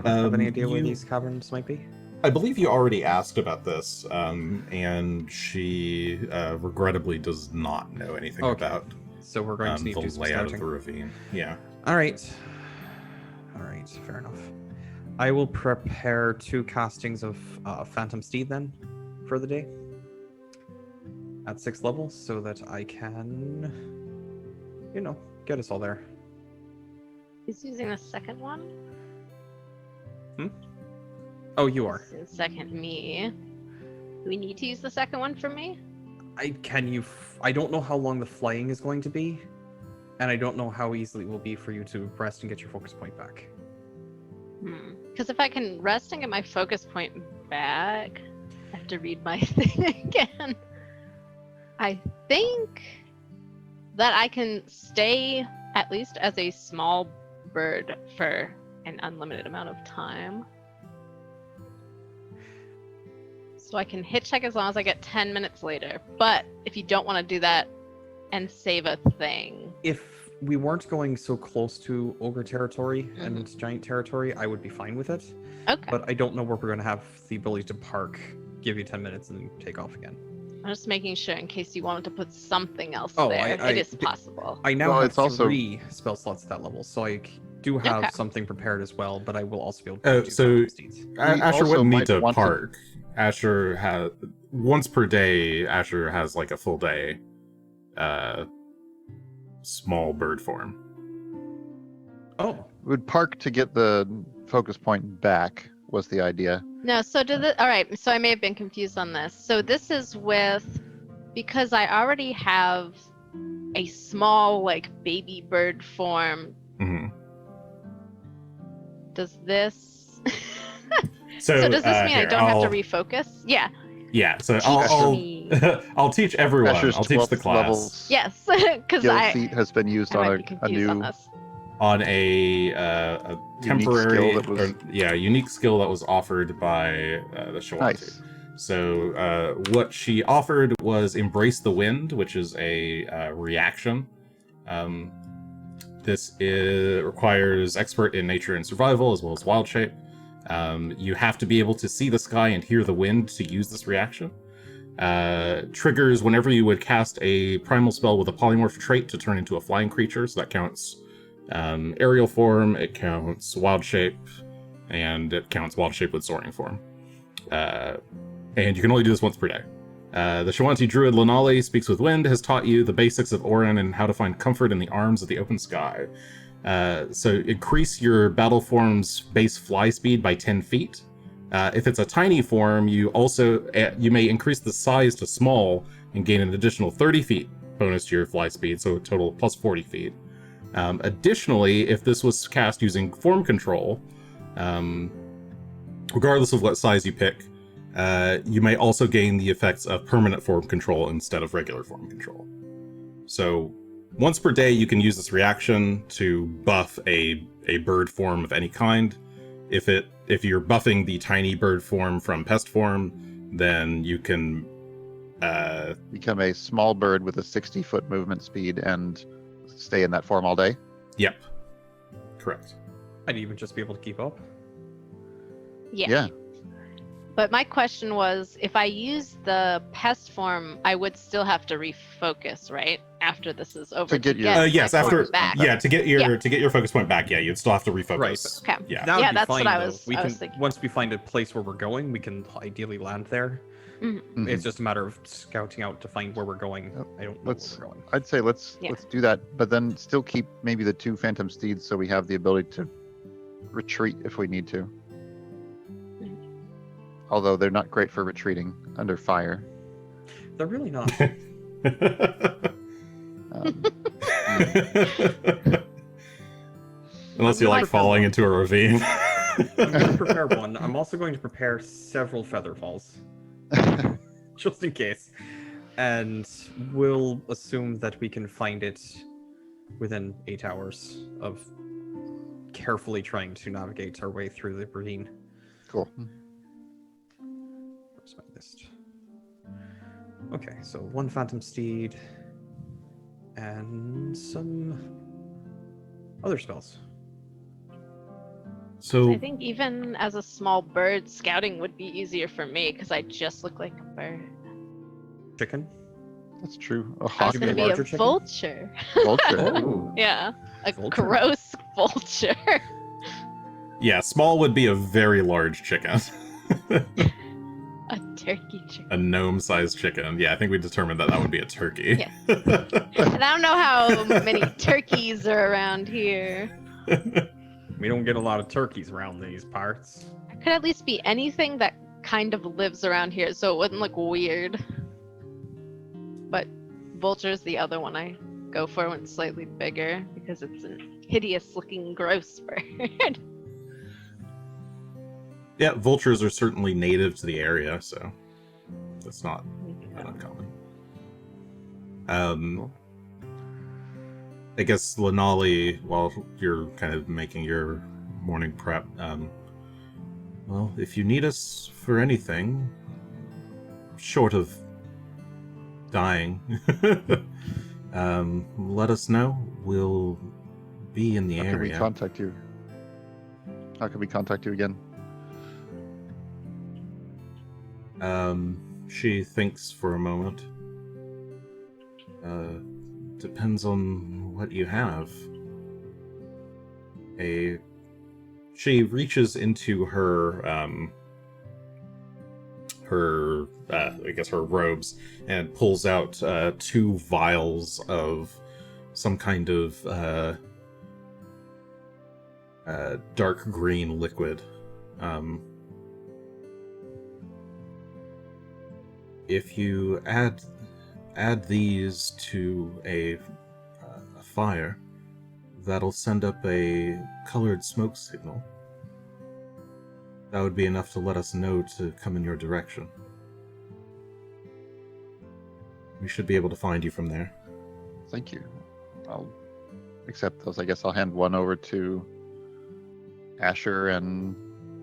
have any idea where these caverns might be? I believe you already asked about this, and she regrettably does not know anything about So we're going to need the to do some layout scouting. of the ravine. Yeah. All right, fair enough. I will prepare 2 castings of Phantom Steed then for the day at 6th level, so that I can, get us all there. He's using the second one? Oh, you are. He's using second me. Do we need to use the second one for me? I don't know how long the flying is going to be, and I don't know how easily it will be for you to rest and get your focus point back. Because if I can rest and get my focus point back, I have to read my thing again. I think that I can stay at least as a small bird for an unlimited amount of time. So I can hitchhike as long as I get 10 minutes later. But if you don't want to do that and save a thing. If we weren't going so close to ogre territory and giant territory, I would be fine with it. Okay. But I don't know where we're going to have the ability to park, give you 10 minutes, and then take off again. I'm just making sure in case you wanted to put something else Oh, there. I- It is possible. I now Well, have it's also- 3 spell slots at that level, so I do have Okay. something prepared as well, but I will also be able to do So Phantom Steeds. Asher also wouldn't need might to want to- park. Asher has once per day. Asher has like a full day, small bird form. Oh, Would park to get the focus point back was the idea. No, so all right, so I may have been confused on this. So this is because I already have a small, like, baby bird form. Mm-hmm. Does this... So, so does this mean I here, don't have to refocus? Yeah. Yeah. So Teach me. I'll teach everyone. Asher's I'll teach the 12th class level Yes, because skill I feat has been used might on be a confused on new this. on a Unique temporary, skill that was- unique skill that was offered by the Shough. nice. So what she offered was Embrace the Wind, which is a reaction. This requires expert in nature and survival as well as wild shape. You have to be able to see the sky and hear the wind to use this reaction. Triggers whenever you would cast a primal spell with a polymorph trait to turn into a flying creature, so that counts aerial form, it counts wild shape, and it counts wild shape with soaring form. And you can only do this once per day. The Shough druid Lunali Speaks with Wind has taught you the basics of Orin and how to find comfort in the arms of the open sky. So increase your battle form's base fly speed by 10 feet. If it's a tiny form, you may increase the size to small and gain an additional 30 feet bonus to your fly speed, so a total of plus 40 feet. Additionally, if this was cast using form control, regardless of what size you pick, you may also gain the effects of permanent form control instead of regular form control. So once per day, you can use this reaction to buff a bird form of any kind. If you're buffing the tiny bird form from pest form, then you can Become a small bird with a 60-foot movement speed and stay in that form all day. Yep, correct. I'd even just be able to keep up. Yeah. But my question was, if I use the pest form, I would still have to refocus, right? After this is over. To get your- my Yes, focus after back. to get your focus point back, you'd still have to refocus. Right. Okay. Yeah. That would Yeah, be that's fine, what I though. was- We I can was thinking. once we find a place where we're going, we can ideally land there. Mhm. It's just a matter of scouting out to find where we're going. Yep. I don't know Let's- where we're going. I'd say let's Yeah. do that, but then still keep maybe the 2 phantom steeds so we have the ability to retreat if we need to. Although they're not great for retreating under fire. They're really not. Um, Unless you like falling into a ravine. I'm going to prepare one. I'm also going to prepare several feather falls, just in case. And we'll assume that we can find it within 8 hours of carefully trying to navigate our way through the ravine. Cool. Where's my list? Okay, so 1 phantom steed and some other spells. So I think even as a small bird, scouting would be easier for me because I just look like a bird. Chicken? That's true. A I was hawk. Could gonna be a be a larger chicken? vulture. Vulture. Oh, Yeah, a Vulture. gross vulture. yeah, small would be a very large chicken. A turkey chicken. A gnome-sized chicken. Yeah, I think we determined that would be a turkey. Yeah. And I don't know how many turkeys are around here. we don't get a lot of turkeys around these parts. It could at least be anything that kind of lives around here, so it wouldn't look weird. But vulture's the other one I go for when it's slightly bigger, because it's a hideous-looking, gross bird. Yeah, vultures are certainly native to the area, so that's not uncommon. I guess Lenali, while you're kind of making your morning prep, well, if you need us for anything, short of dying, let us know. We'll be in the How can we area. contact you? How can we contact you again? She thinks for a moment. Depends on what you have. She reaches into her, I guess her robes and pulls out 2 vials of some kind of dark green liquid. If you add these to a fire, that'll send up a colored smoke signal. That would be enough to let us know to come in your direction. We should be able to find you from there. Thank you. I'll accept those. I guess I'll hand one over to Asher and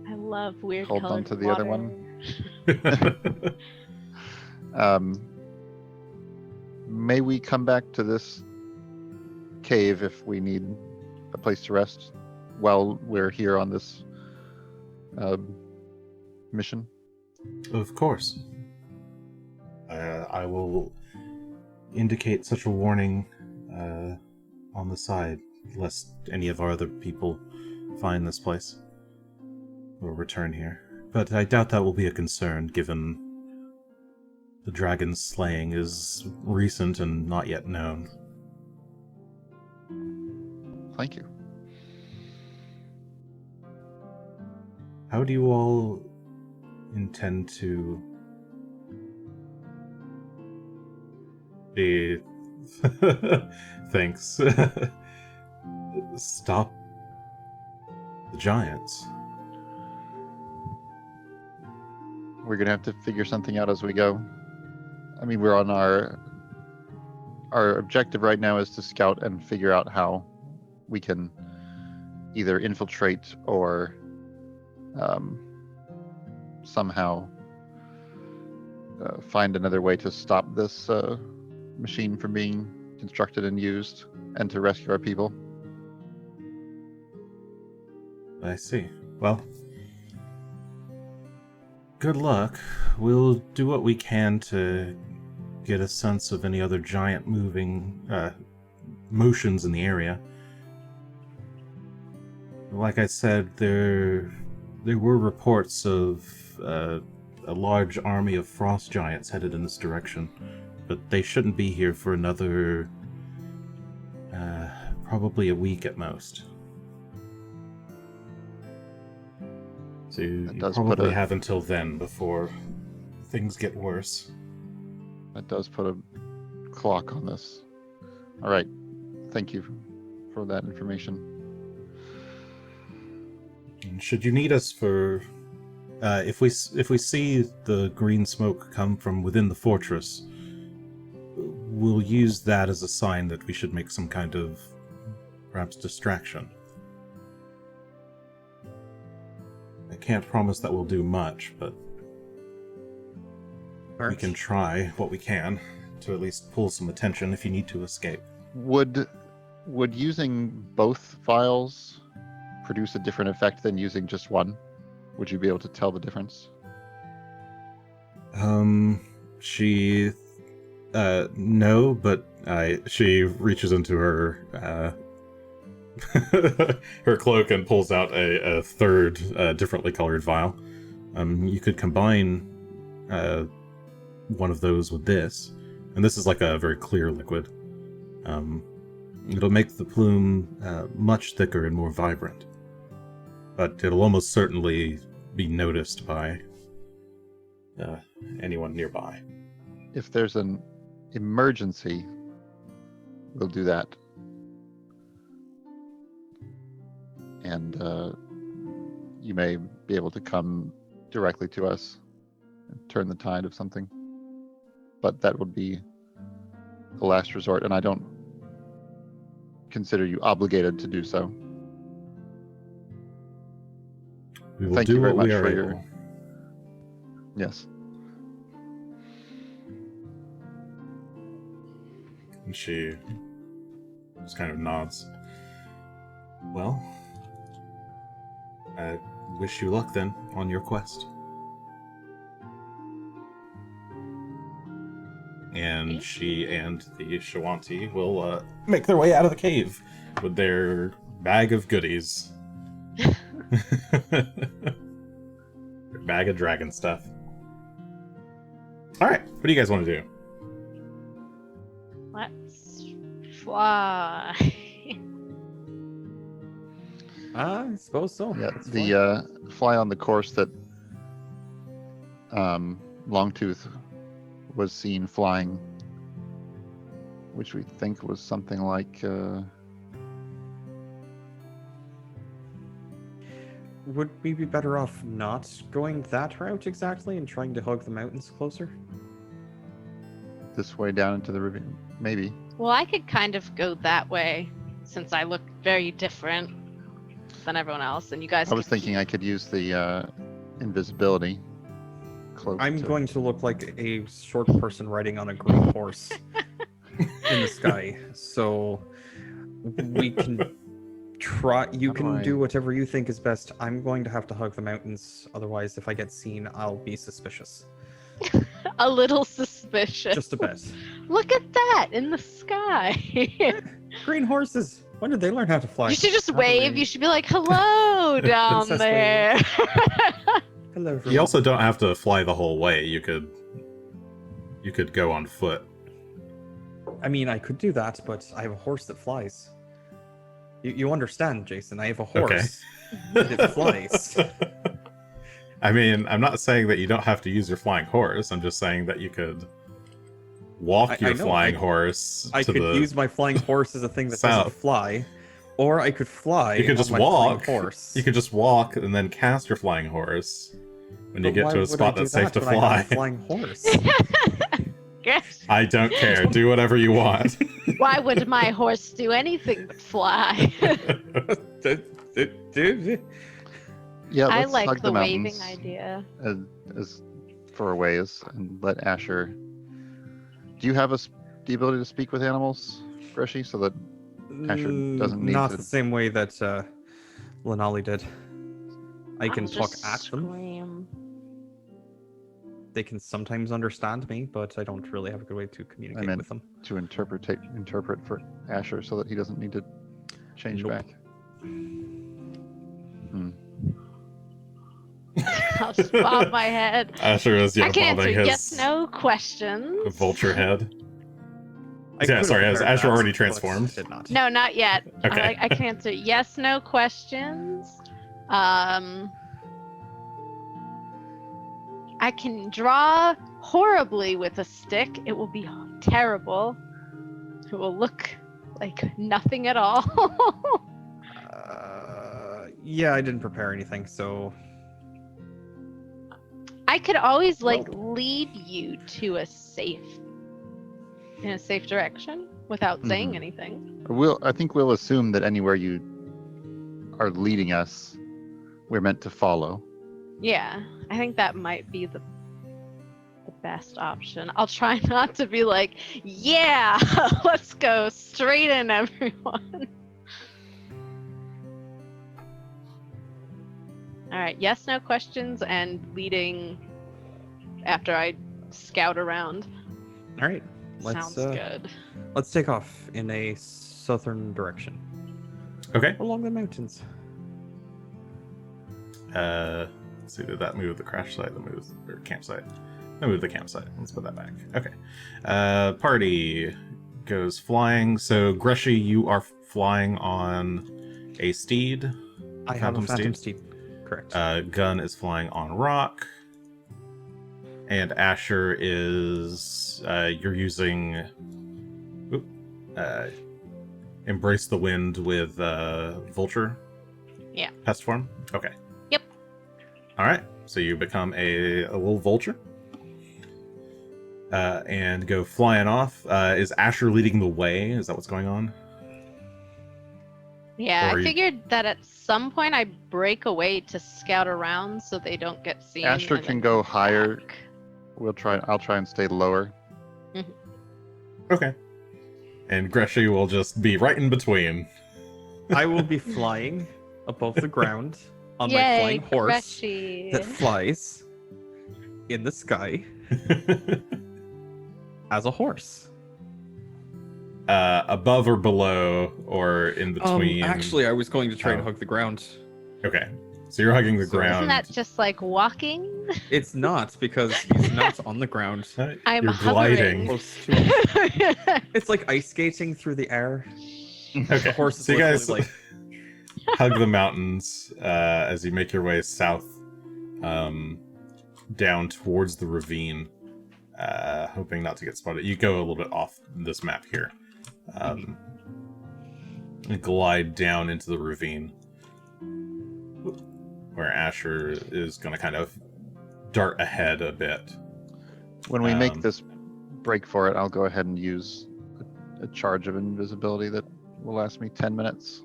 I love weird hold colored on to the other water. one. May we come back to this cave if we need a place to rest while we're here on this mission? Of course. I will indicate such a warning on the side, lest any of our other people find this place or return here. But I doubt that will be a concern, given the dragon slaying is recent and not yet known. Thank you. How do you all intend to be... Thanks. Stop the giants? We're gonna have to figure something out as we go. I mean, we're on our objective right now is to scout and figure out how we can either infiltrate or somehow find another way to stop this machine from being constructed and used, and to rescue our people. I see. Well, good luck. We'll do what we can to get a sense of any other giant moving motions in the area. Like I said, there were reports of a large army of frost giants headed in this direction, but they shouldn't be here for another probably a week at most. So you probably have until then before things get worse. That does put a clock on this. All right. Thank you for that information. mean, should you need us for... if we see the green smoke come from within the fortress, we'll use that as a sign that we should make some kind of, perhaps, distraction. I can't promise that we'll do much, but we can try what we can to at least pull some attention if you need to escape. Would using both files produce a different effect than using just one? Would you be able to tell the difference? She... no, but she reaches into her her cloak and pulls out a third differently colored vial. You could combine one of those with this, and this is like a very clear liquid. It'll make the plume much thicker and more vibrant, but it'll almost certainly be noticed by anyone nearby. If there's an emergency, we'll do that. And you may be able to come directly to us and turn the tide of something. But that would be the last resort, and I don't consider you obligated to do so. We will Thank do you very what much we are for able. your... Yes. And she just kind of nods. Well, I wish you luck then on your quest. And she and the Shough will make their way out of the cave with their bag of goodies. Their bag of dragon stuff. Alright, what do you guys want to do? Let's fly. I suppose so. Yeah, That's fine. the fly on the course that Longtooth was seen flying, which we think was something like... Would we be better off not going that route exactly and trying to hug the mountains closer? this way down into the ravine. Maybe. Well, I could kind of go that way since I look very different than everyone else, and you guys. I was thinking I could use the invisibility cloak. I'm going to look like a short person riding on a green horse in the sky. So we can try. You How do can I- do whatever you think is best. I'm going to have to hug the mountains. Otherwise, if I get seen, I'll be suspicious. a little suspicious. Just a bit. Look at that in the sky. Green horses. When did they learn how to fly? You should just How do wave. they- You should be like, "Hello down Princess there." Hello, everyone. You also don't have to fly the whole way. You could go on foot. I mean, I could do that, but I have a horse that flies. You understand, Jason? I have a horse and it flies. I mean, I'm not saying that you don't have to use your flying horse. I'm just saying that you could walk I your know, flying I- horse I to could the... use my flying horse as a thing that south. doesn't fly, or I could fly. You could on just my flying walk. horse. You could just walk and then cast your flying horse when you But get why to a would I spot do that's safe to that when I have fly. a flying horse. Yes. I don't care. Do whatever you want. Why would my horse do anything but fly? Yeah, I let's like hug the waving mountains idea. as for a ways and let Asher. Do you have the ability to speak with animals, Greshy, so that Asher doesn't need Not to- the same way that Lenali did. I can I'll talk just at them. scream. They can sometimes understand me, but I don't really have a good way to communicate meant- with them. to interpret for Asher so that he doesn't need to change Nope. back? I'll just bob my head. Asher is I can answer bobbing his yes/no questions. vulture head. I Yeah, could sorry, have has prepared Asher that, already but transformed? Did not. No, not yet. Okay. I can answer yes/no questions. I can draw horribly with a stick. It will be terrible. It will look like nothing at all. Yeah, I didn't prepare anything, so I could always lead you to a safe direction without saying Mhm. anything. I think we'll assume that anywhere you are leading us, we're meant to follow. Yeah, I think that might be the best option. I'll try not to be like, yeah, let's go straight in, everyone. All right, yes, no questions, and leading after I scout around. all right. Sounds good. Let's take off in a southern direction Okay. along the mountains. Let's see, did that move the crash site? That moves or campsite? That moved the campsite. Let's put that back. Okay. Party goes flying. So Greshy, you are flying on a steed. I have a phantom steed. Correct. Gunn is flying on rock. And Asher is you're using Embrace the Wind with Vulture. Yeah. Pest form? Okay. Yep. Alright. So you become a little vulture. And go flying off. Is Asher leading the way? Is that what's going on? Yeah, Or I you- figured that at some point I break away to scout around so they don't get seen. Asher and can then go come higher. back. I'll try and stay lower. Okay. And Greshy will just be right in between. I will be flying above the ground on my Yay, flying horse Greshy. that flies in the sky as a horse. Above or below or in between? Actually, I was going to try and Oh. hug the ground. Okay. So you're hugging the So- ground. Isn't that just like walking? It's not, because he's not on the ground. I'm You're hovering. gliding. Close to it. It's like ice skating through the air. Okay. The horse is So you guys literally hug the mountains as you make your way south down towards the ravine, hoping not to get spotted. You go a little bit off this map here. And glide down into the ravine, where Asher is going to kind of dart ahead a bit. When we make Um, this break for it, I'll go ahead and use a charge of invisibility that will last me 10 minutes.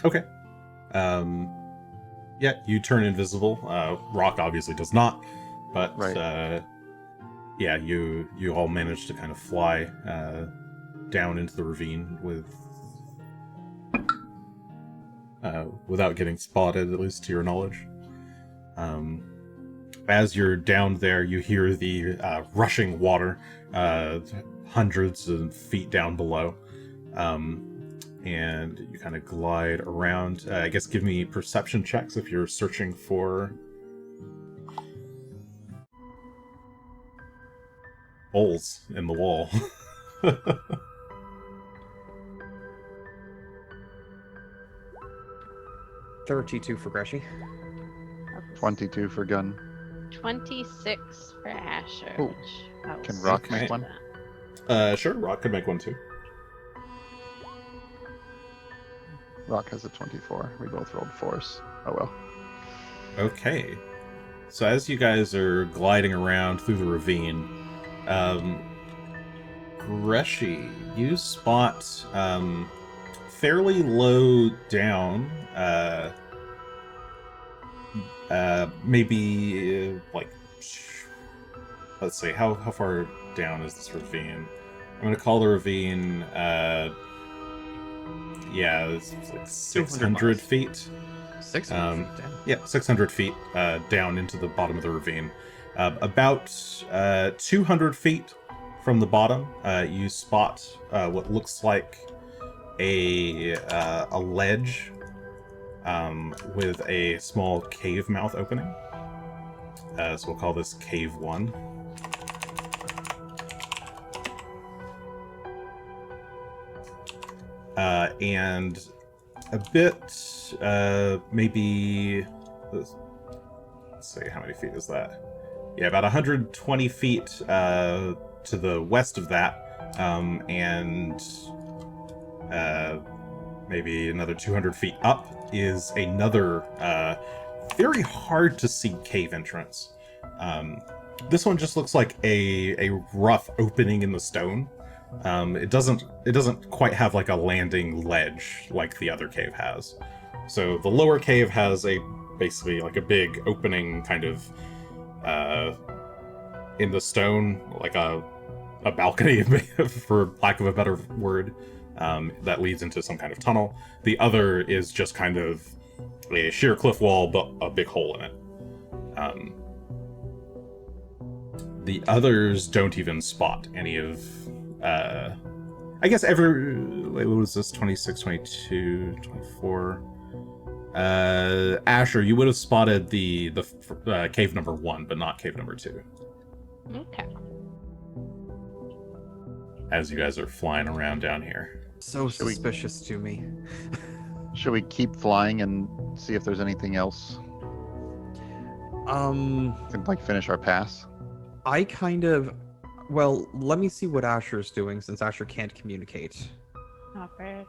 Okay. Yeah, you turn invisible. Rock obviously does not, but Right. yeah, you all manage to kind of fly down into the ravine without getting spotted, at least to your knowledge. As you're down there, you hear the rushing water, hundreds of feet down below. And you kind of glide around. I guess give me perception checks if you're searching for holes in the wall. 32 for Greshy. 22 for Gun. 26 for Asher. Ooh. which I will Can Rock skip make one? that. Sure, Rock could make one too. Rock has a 24. We both rolled 4s. Oh well. Okay. So as you guys are gliding around through the ravine, Greshy, you spot fairly low down, maybe like, let's see, how far down is this ravine? I'm gonna call the ravine, yeah, it's like 600 miles. feet. 600 feet down. Yeah, 600 feet down into the bottom of the ravine. About 200 feet from the bottom, you spot what looks like a ledge with a small cave mouth opening. So we'll call this Cave 1. And a bit, maybe, let's see, how many feet is that? Yeah, about 120 feet to the west of that, and maybe another 200 feet up is another very hard to see cave entrance. This one just looks like a rough opening in the stone. It doesn't quite have like a landing ledge like the other cave has. So the lower cave has basically like a big opening kind of in the stone, like a balcony, for lack of a better word, that leads into some kind of tunnel. The other is just kind of a sheer cliff wall, but a big hole in it. The others don't even spot any of... I guess what was this? 26, 22, 24... Asher, you would have spotted the cave number 1, but not cave number 2. Okay. As you guys are flying around down here. So suspicious to me. Should we keep flying and see if there's anything else? And like finish our pass? I kind of... Well, let me see what Asher's doing, since Asher can't communicate. Not bad.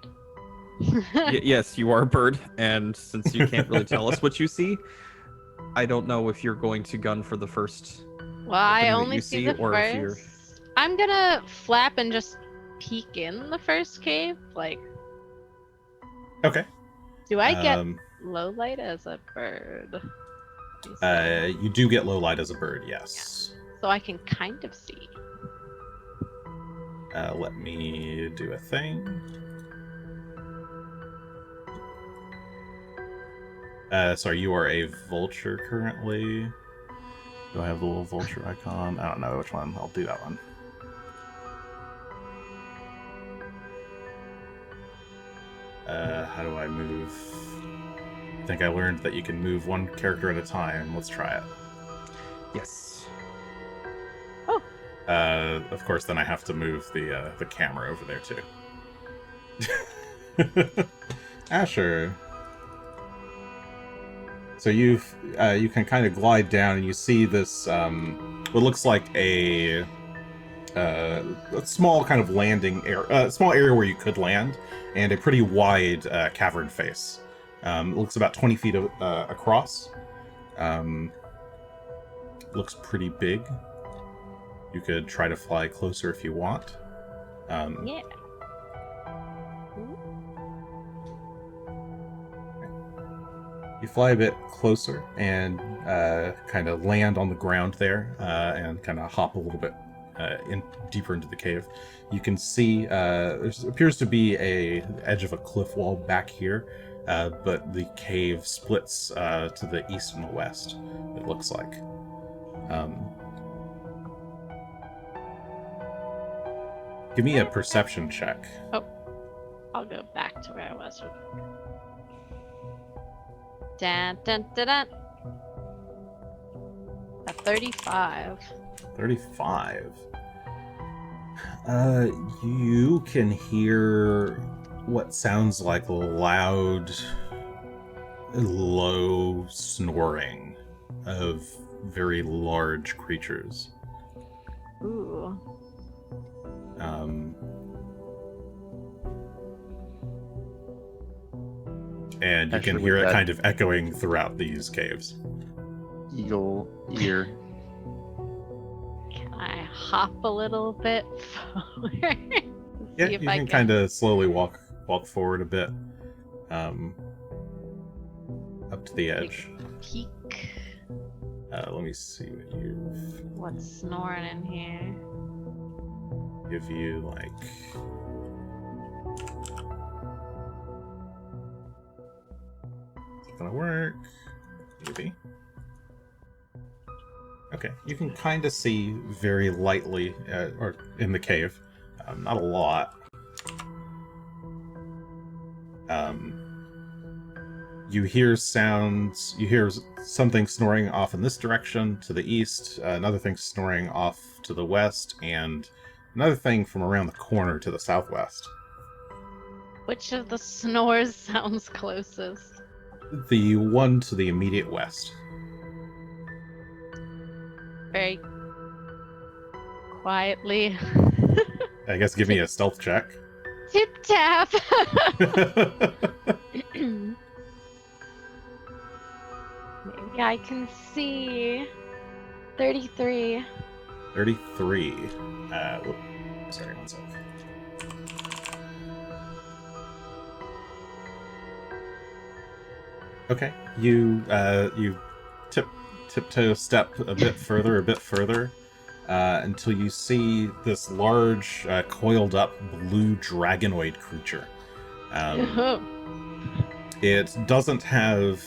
Yes, you are a bird, and since you can't really tell us what you see, I don't know if you're going to gun for the first. Well, I that only you see see, the or if you're- first. I'm gonna flap and just peek in the first cave. Like, Okay. do I get low light as a bird? You do get low light as a bird, yes. So I can kind of see. Let me do a thing. Sorry, you are a vulture currently. Do I have the little vulture icon? I don't know which one. I'll do that one. How do I move? I think I learned that you can move one character at a time. Let's try it. Yes. Oh. Of course, then I have to move the camera over there too. Asher. So you can kind of glide down and you see this what looks like a small kind of landing area, small area where you could land, and a pretty wide cavern face. It looks about 20 feet across. Looks pretty big. You could try to fly closer if you want. Yeah. You fly a bit closer and kind of land on the ground there and kind of hop a little bit deeper into the cave. You can see there appears to be a edge of a cliff wall back here, but the cave splits to the east and the west, it looks like. Give me a perception check. Oh, I'll go back to where I was. Dun, dun, dun, dun. A 35. 35. You can hear what sounds like loud, low snoring of very large creatures. Ooh. And you can Actually, hear with it that- kind of echoing throughout these caves. Eagle ear. Can I hop a little bit forward? Yeah, See you if I can kind of slowly walk forward a bit, up to the edge. peek Let me see what you've what's snoring in here. give you like. Is it gonna work? Maybe. Okay, you can kind of see very lightly, or in the cave, not a lot. You hear sounds. You hear something snoring off in this direction to the east, another thing snoring off to the west, and another thing from around the corner to the southwest. Which of the snores sounds closest? The one to the immediate west. Very quietly. I guess give me a stealth check. Tip tap. Yeah, I can see 33. 33. Whoop. Sorry, one sec. Okay, you tiptoe step a bit further, until you see this large, coiled up blue dragonoid creature. It doesn't have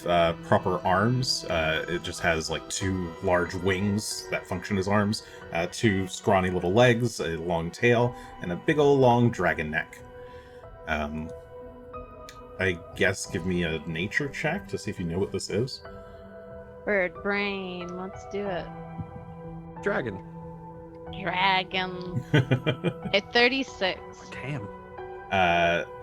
proper arms. It just has like two large wings that function as arms, two scrawny little legs, a long tail, and a big old long dragon neck. I guess give me a nature check to see if you know what this is. Bird brain. Let's do it. Dragon. Dragon. At 36. Damn.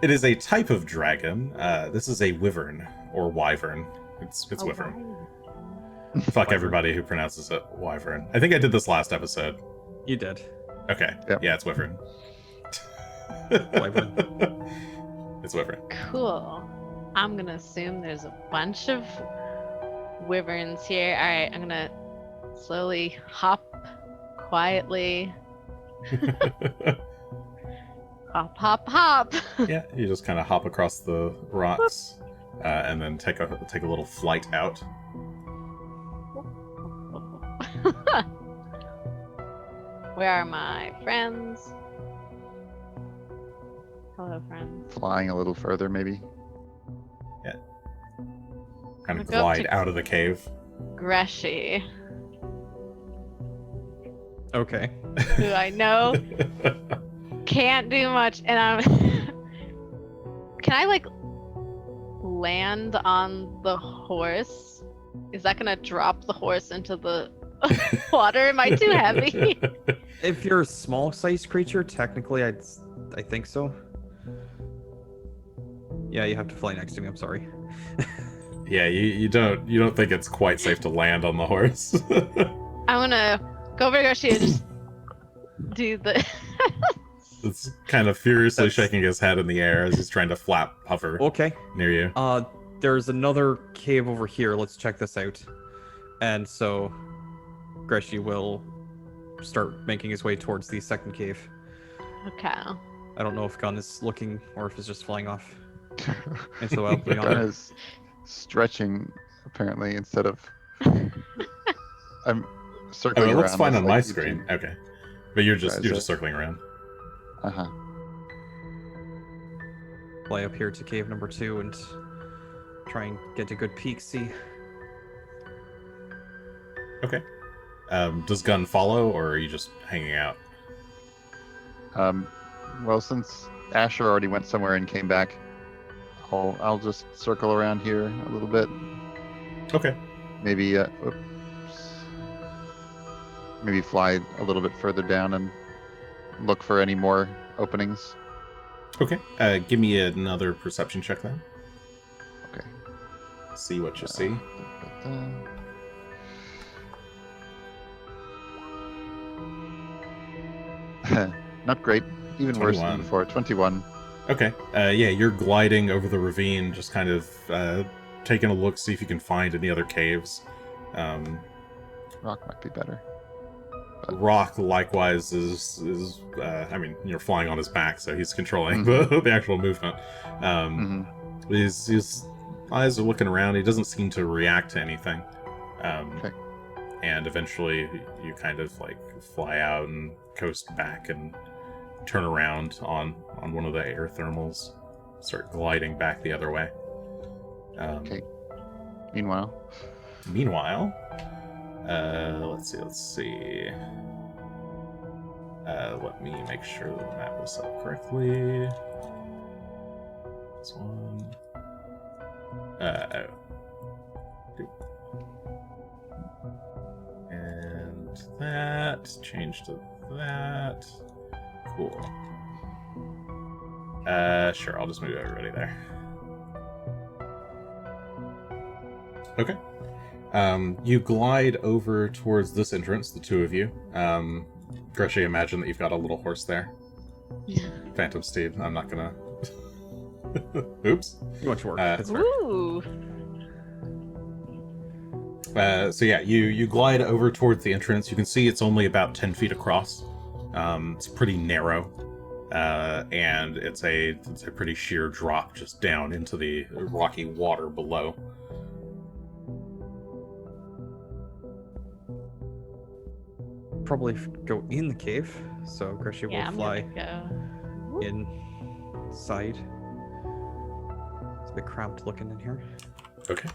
It is a type of dragon. This is a wyvern or wyvern. It's Oh, wyvern. wow. Fuck everybody who pronounces it wyvern. I think I did this last episode. You did. Okay. Yep. Yeah, it's wyvern. Wyvern. It's wyvern. Cool. I'm gonna assume there's a bunch of wyverns here. Alright, I'm gonna slowly hop quietly. Hop, hop, hop. Yeah, you just kind of hop across the rocks, and then take a little flight out. Where are my friends? Hello, friends. Flying a little further, maybe. Kind of Look up glide to- out of the cave. Greshy, Okay. who I know can't do much, and I'm. Can I like land on the horse? Is that gonna drop the horse into the water? Am I too heavy? If you're a small-sized creature, technically, I think so. Yeah, you have to fly next to me. I'm sorry. Yeah, you don't think it's quite safe to land on the horse. I'm gonna go over to Greshy and just do the. It's kind of furiously That's- shaking his head in the air as he's trying to hover Okay. near you. There's another cave over here. Let's check this out. And so, Greshy will start making his way towards the second cave. Okay. I don't know if Gunn is looking or if he's just flying off into the wild Gunn beyond. is stretching, apparently, instead of. I'm Oh, circling it looks around fine as, on like, my you screen. two. Okay, but you're just Guys, circling around. Uh-huh. Fly up here to cave number 2 and try and get a good peek. See. Okay. Does Gunn follow, or are you just hanging out? Well, since Asher already went somewhere and came back, I'll just circle around here a little bit. Okay. Maybe maybe fly a little bit further down and look for any more openings. Okay. Give me another perception check then. Okay. See what you see. Not great. Even worse 21. than before. 21. Okay. Yeah, you're gliding over the ravine, just kind of taking a look, see if you can find any other caves. Rock might be better. Rock likewise is I mean, you're flying on his back, so he's controlling Mhm. the actual movement. His eyes are looking around. He doesn't seem to react to anything. Okay. And eventually, you kind of like fly out and coast back and turn around on one of the air thermals, start gliding back the other way. Okay. Meanwhile, Meanwhile, let's see. Let me make sure the map was set up correctly. This one. And that. Change to that. Cool. Sure, I'll just move everybody there. Okay. You glide over towards this entrance, the two of you. Greshy, imagine that you've got a little horse there. Phantom Steed, I'm not gonna... Oops. Much work. Uh, That's fair. Ooh. So yeah, you glide over towards the entrance. You can see it's only about 10 feet across. It's pretty narrow, and it's a pretty sheer drop just down into the rocky water below. Probably go in the cave, so Greshy Yeah, will I'm fly gonna go. inside. It's a bit cramped looking in here. Okay.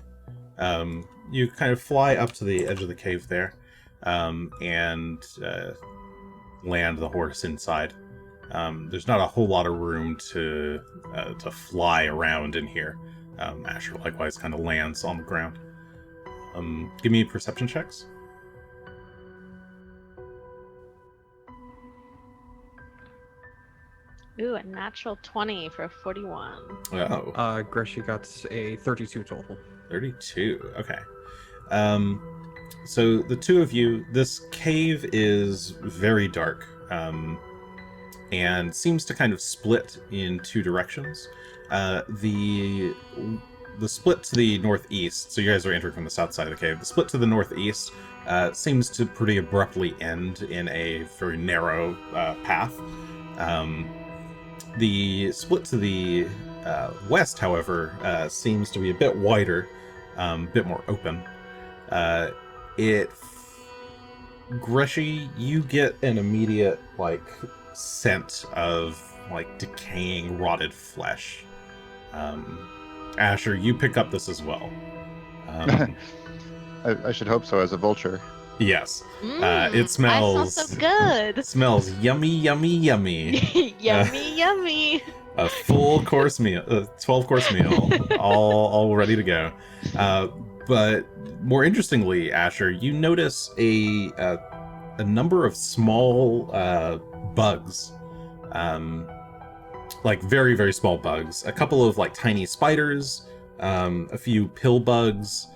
You kind of fly up to the edge of the cave there, and land the horse inside. There's not a whole lot of room to fly around in here. Asher likewise kind of lands on the ground. Give me perception checks. Ooh, a natural 20 for 41. Oh, Greshy got a 32 total. 32. Okay. So the two of you, this cave is very dark, and seems to kind of split in two directions. The split to the northeast, so you guys are entering from the south side of the cave. The split to the northeast seems to pretty abruptly end in a very narrow path. The split to the west, however, seems to be a bit wider, a bit more open. Greshy, you get an immediate, scent of, decaying, rotted flesh. Asher, you pick up this as well. I should hope so, as a vulture. Yes. It smells... I smell so good. Smells yummy, yummy, yummy. Yummy, yummy. A full course meal, a 12-course meal, all ready to go. But more interestingly, Asher, you notice a number of small bugs, very, very small bugs. A couple of tiny spiders, a few pill bugs,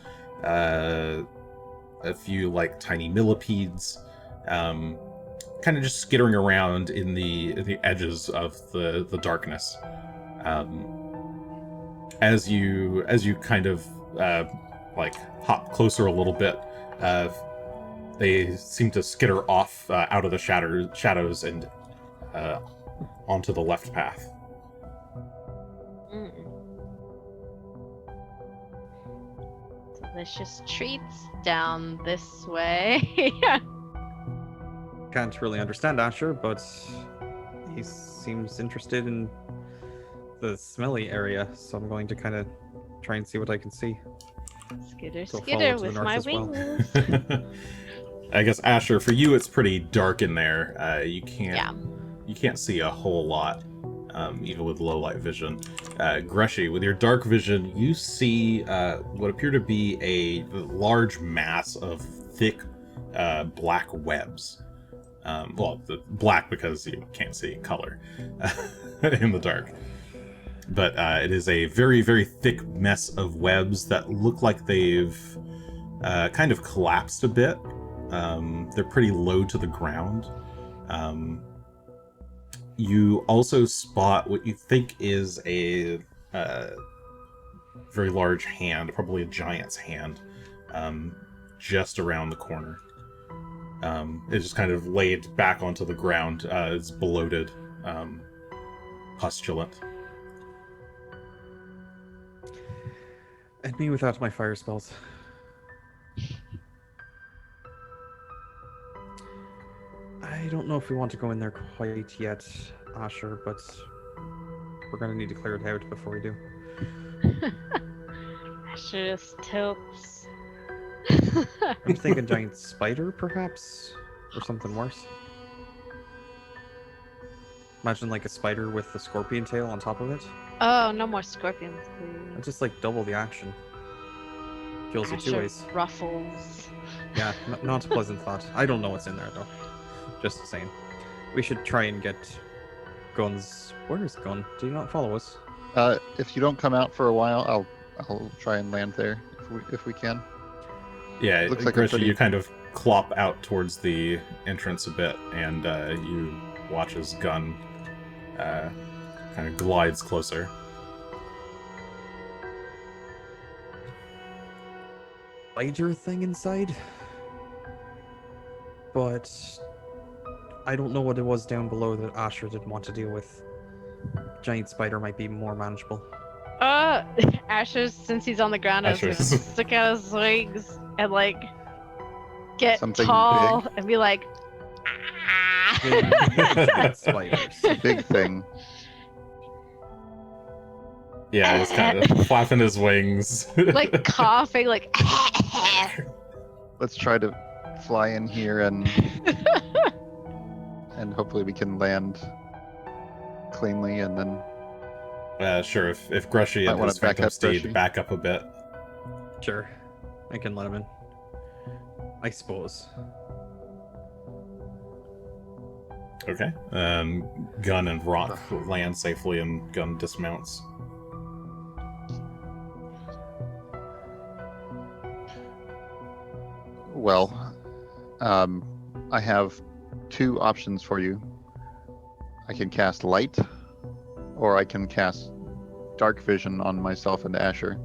a few tiny millipedes, kind of just skittering around in the edges of the darkness. As you kind of hop closer a little bit, they seem to skitter off out of the shadows and onto the left path. Delicious treats down this way. Can't really understand Asher, but he seems interested in the smelly area, so I'm going to kind of try and see what I can see. Skitter, So skitter follow to the with north my as well. wings. I guess Asher, for you, it's pretty dark in there. You can't see a whole lot, even with low light vision. Greshy, with your dark vision, you see what appear to be a large mass of thick black webs. Black because you can't see color in the dark. But it is a very, very thick mess of webs that look like they've kind of collapsed a bit. They're pretty low to the ground. You also spot what you think is a very large hand, probably a giant's hand, just around the corner. It's just kind of laid back onto the ground. It's bloated, pustulant. And me without my fire spells. I don't know if we want to go in there quite yet, Asher, but we're going to need to clear it out before we do. Asher just tilts. I'm thinking giant spider, perhaps? Or something worse. Imagine a spider with the scorpion tail on top of it. Oh, no more scorpions, please. It's just double the action. Kills you two Asher ways. ruffles. Yeah, not a pleasant thought. I don't know what's in there, though. Just saying. We should try and get Gunn's... Where is Gunn? Do you not follow us? If you don't come out for a while, I'll try and land there if we can. Yeah, Looks like Greshy, you kind of clop out towards the entrance a bit, and you watch as Gunn kind of glides closer. spider thing inside. But I don't know what it was down below that Asher didn't want to deal with. Giant spider might be more manageable. Asher, since he's on the ground, is gonna Asher's- stick out his legs and like get Something tall big. and be like, Giant spiders. Big thing. Yeah, he's kind of flapping his wings. like coughing, like. Let's try to fly in here and hopefully we can land cleanly, and then Sure, if Greshy Might and wanna his back Phantom up, Steed Greshy. back up a bit. Sure, I can let him in. I suppose. Okay. Gunn and Rock land safely, and Gunn dismounts. well, I have two options for you. I can cast light, or I can cast dark vision on myself and Asher,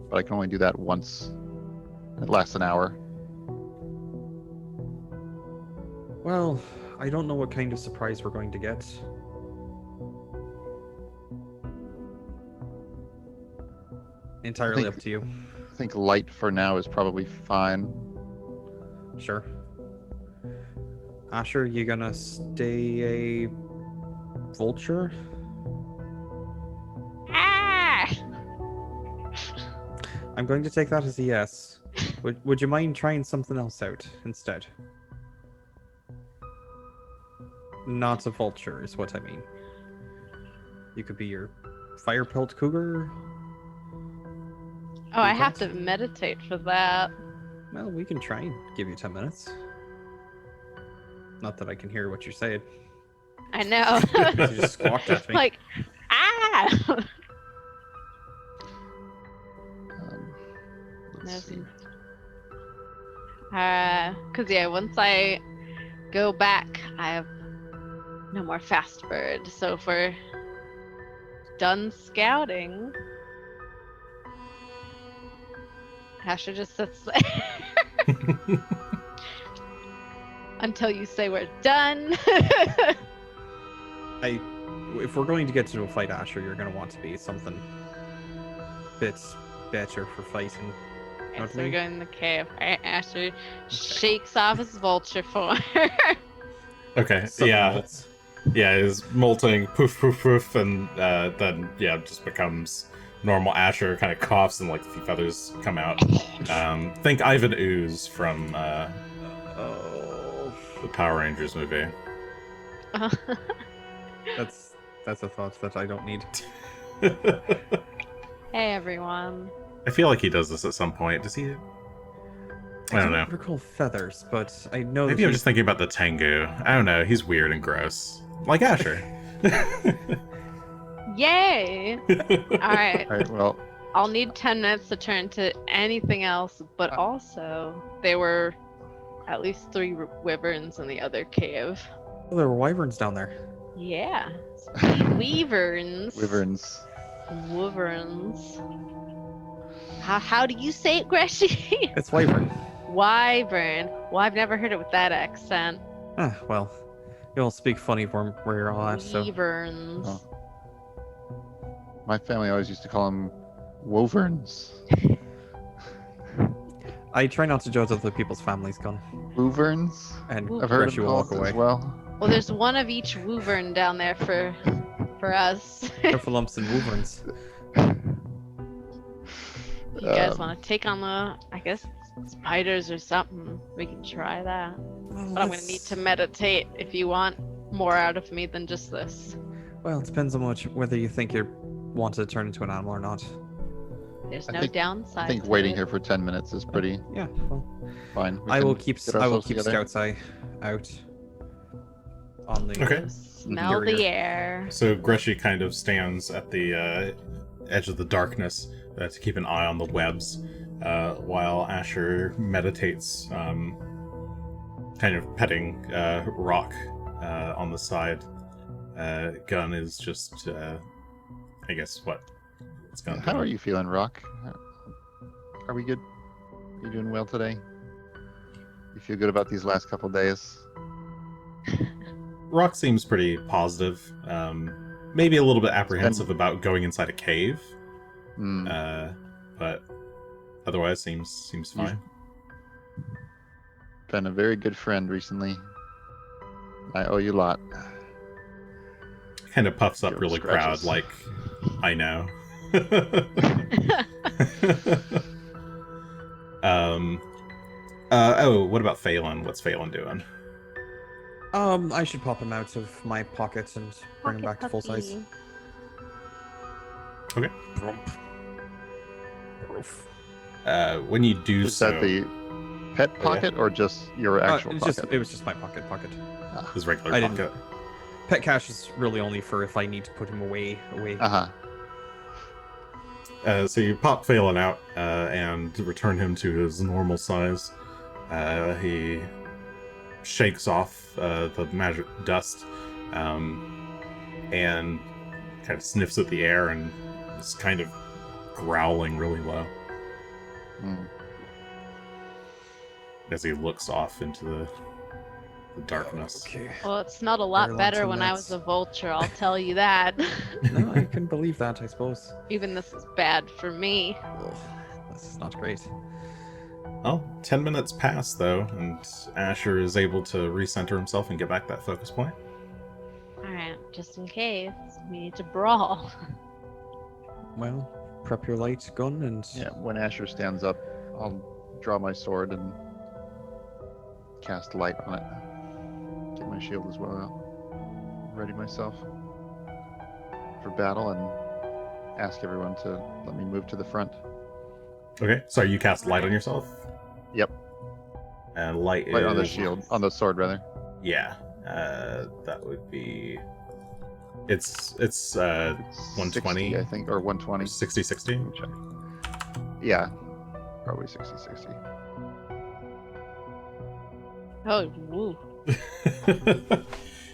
but I can only do that once. It lasts an hour. Well, I don't know what kind of surprise we're going to get. Entirely think- up to you. I think light for now is probably fine. Sure. Asher, you gonna stay a vulture? Ah! I'm going to take that as a yes. Would you mind trying something else out instead? Not a vulture is what I mean. You could be your fire pelt cougar. Oh, I have to meditate for that. Well, we can try and give you 10 minutes. Not that I can hear what you're saying. I know. You just squawked at me. like, ah! Let's see. Cause yeah, once I go back, I have no more fast bird. So if we're done scouting, Asher just sits there until you say we're done. If we're going to get into a fight, Asher, you're going to want to be something bits better for fighting. Okay, What so do we're you- going in the cave. Alright, Asher shakes off his vulture form. Okay, Summon yeah. bolts. Yeah, is molting, poof, poof, poof, and then, yeah, just becomes normal Asher, kind of coughs, and, like, a few feathers come out. Think Ivan Ooze from Oh, the Power Rangers movie. that's a thought that I don't need. Hey everyone. I feel like he does this at some point. Does he? I don't know. recall feathers, but I know. Maybe that I'm just thinking about the Tengu. I don't know. He's weird and gross. Like Asher. Yay! Alright, All right, well, I'll need 10 minutes to turn to anything else, but also there were at least 3 wyverns in the other cave. Oh, there were wyverns down there. Yeah. Weaverns. wyverns. Wyverns. How do you say it, Greshy? It's wyvern. Wyvern. Well, I've never heard it with that accent. Ah, well, you all speak funny where you're all at, so Wyverns. Oh. My family always used to call them woverns. I try not to judge other people's families, Gunn. Woverns? And I've I've heard Greshy them will walk called away. as well. Well, there's one of each wyvern down there for us. Careful lumps and wyverns. You guys Um, want to take on the, I guess, spiders or something? We can try that. But I'm gonna need to meditate if you want more out of me than just this. Well, it depends on whether you think you want to turn into an animal or not. There's I no think- downside. I think to waiting it. here for 10 minutes is pretty Yeah, well, fine. We I will can keep get I will ourselves keep together. Scout's Eye out on the Okay. Smell the air. So Greshy kind of stands at the edge of the darkness to keep an eye on the webs, while Asher meditates, kind of petting Rock on the side. Gunn is just, I guess, what's Gunn How doing? are you feeling, Rock? Are we good? You doing well today? You feel good about these last couple days? Rock seems pretty positive. Maybe a little bit apprehensive about going inside a cave. But otherwise seems fine. Been a very good friend recently. I owe you a lot. Kind of puffs up Give really scratches. proud, like, I know. What about Phelan? What's Phelan doing? I should pop him out of my pocket and bring him back to full size. Okay. Brump. Roof. When you do Is so, that the pet pocket or just your actual pocket? It was just my pocket. his regular I didn't- pocket. Pet cash is really only for if I need to put him away. Uh-huh. So you pop Phelan out and return him to his normal size. He shakes off the magic dust and kind of sniffs at the air and is kind of growling really low as he looks off into the darkness. Okay. Well, it's not a lot Very long better 2 when I minutes. was a vulture, I'll tell you that. No, I can believe that, I suppose. Even this is bad for me. Ugh, this is not great. Well, 10 minutes pass, though, and Asher is able to recenter himself and get back that focus point. Alright, just in case. We need to brawl. Well, prep your light gun and... Yeah, when Asher stands up, I'll draw my sword and cast light on it. Get my shield as well out. Ready myself for battle and ask everyone to let me move to the front. Okay, so you cast light on yourself? Yep. And light Light on the is- shield, on the sword rather. Yeah, that would be... It's 120? 60, I think, or 120. 60-60? Let me check. Yeah, probably 60-60. Oh, woo.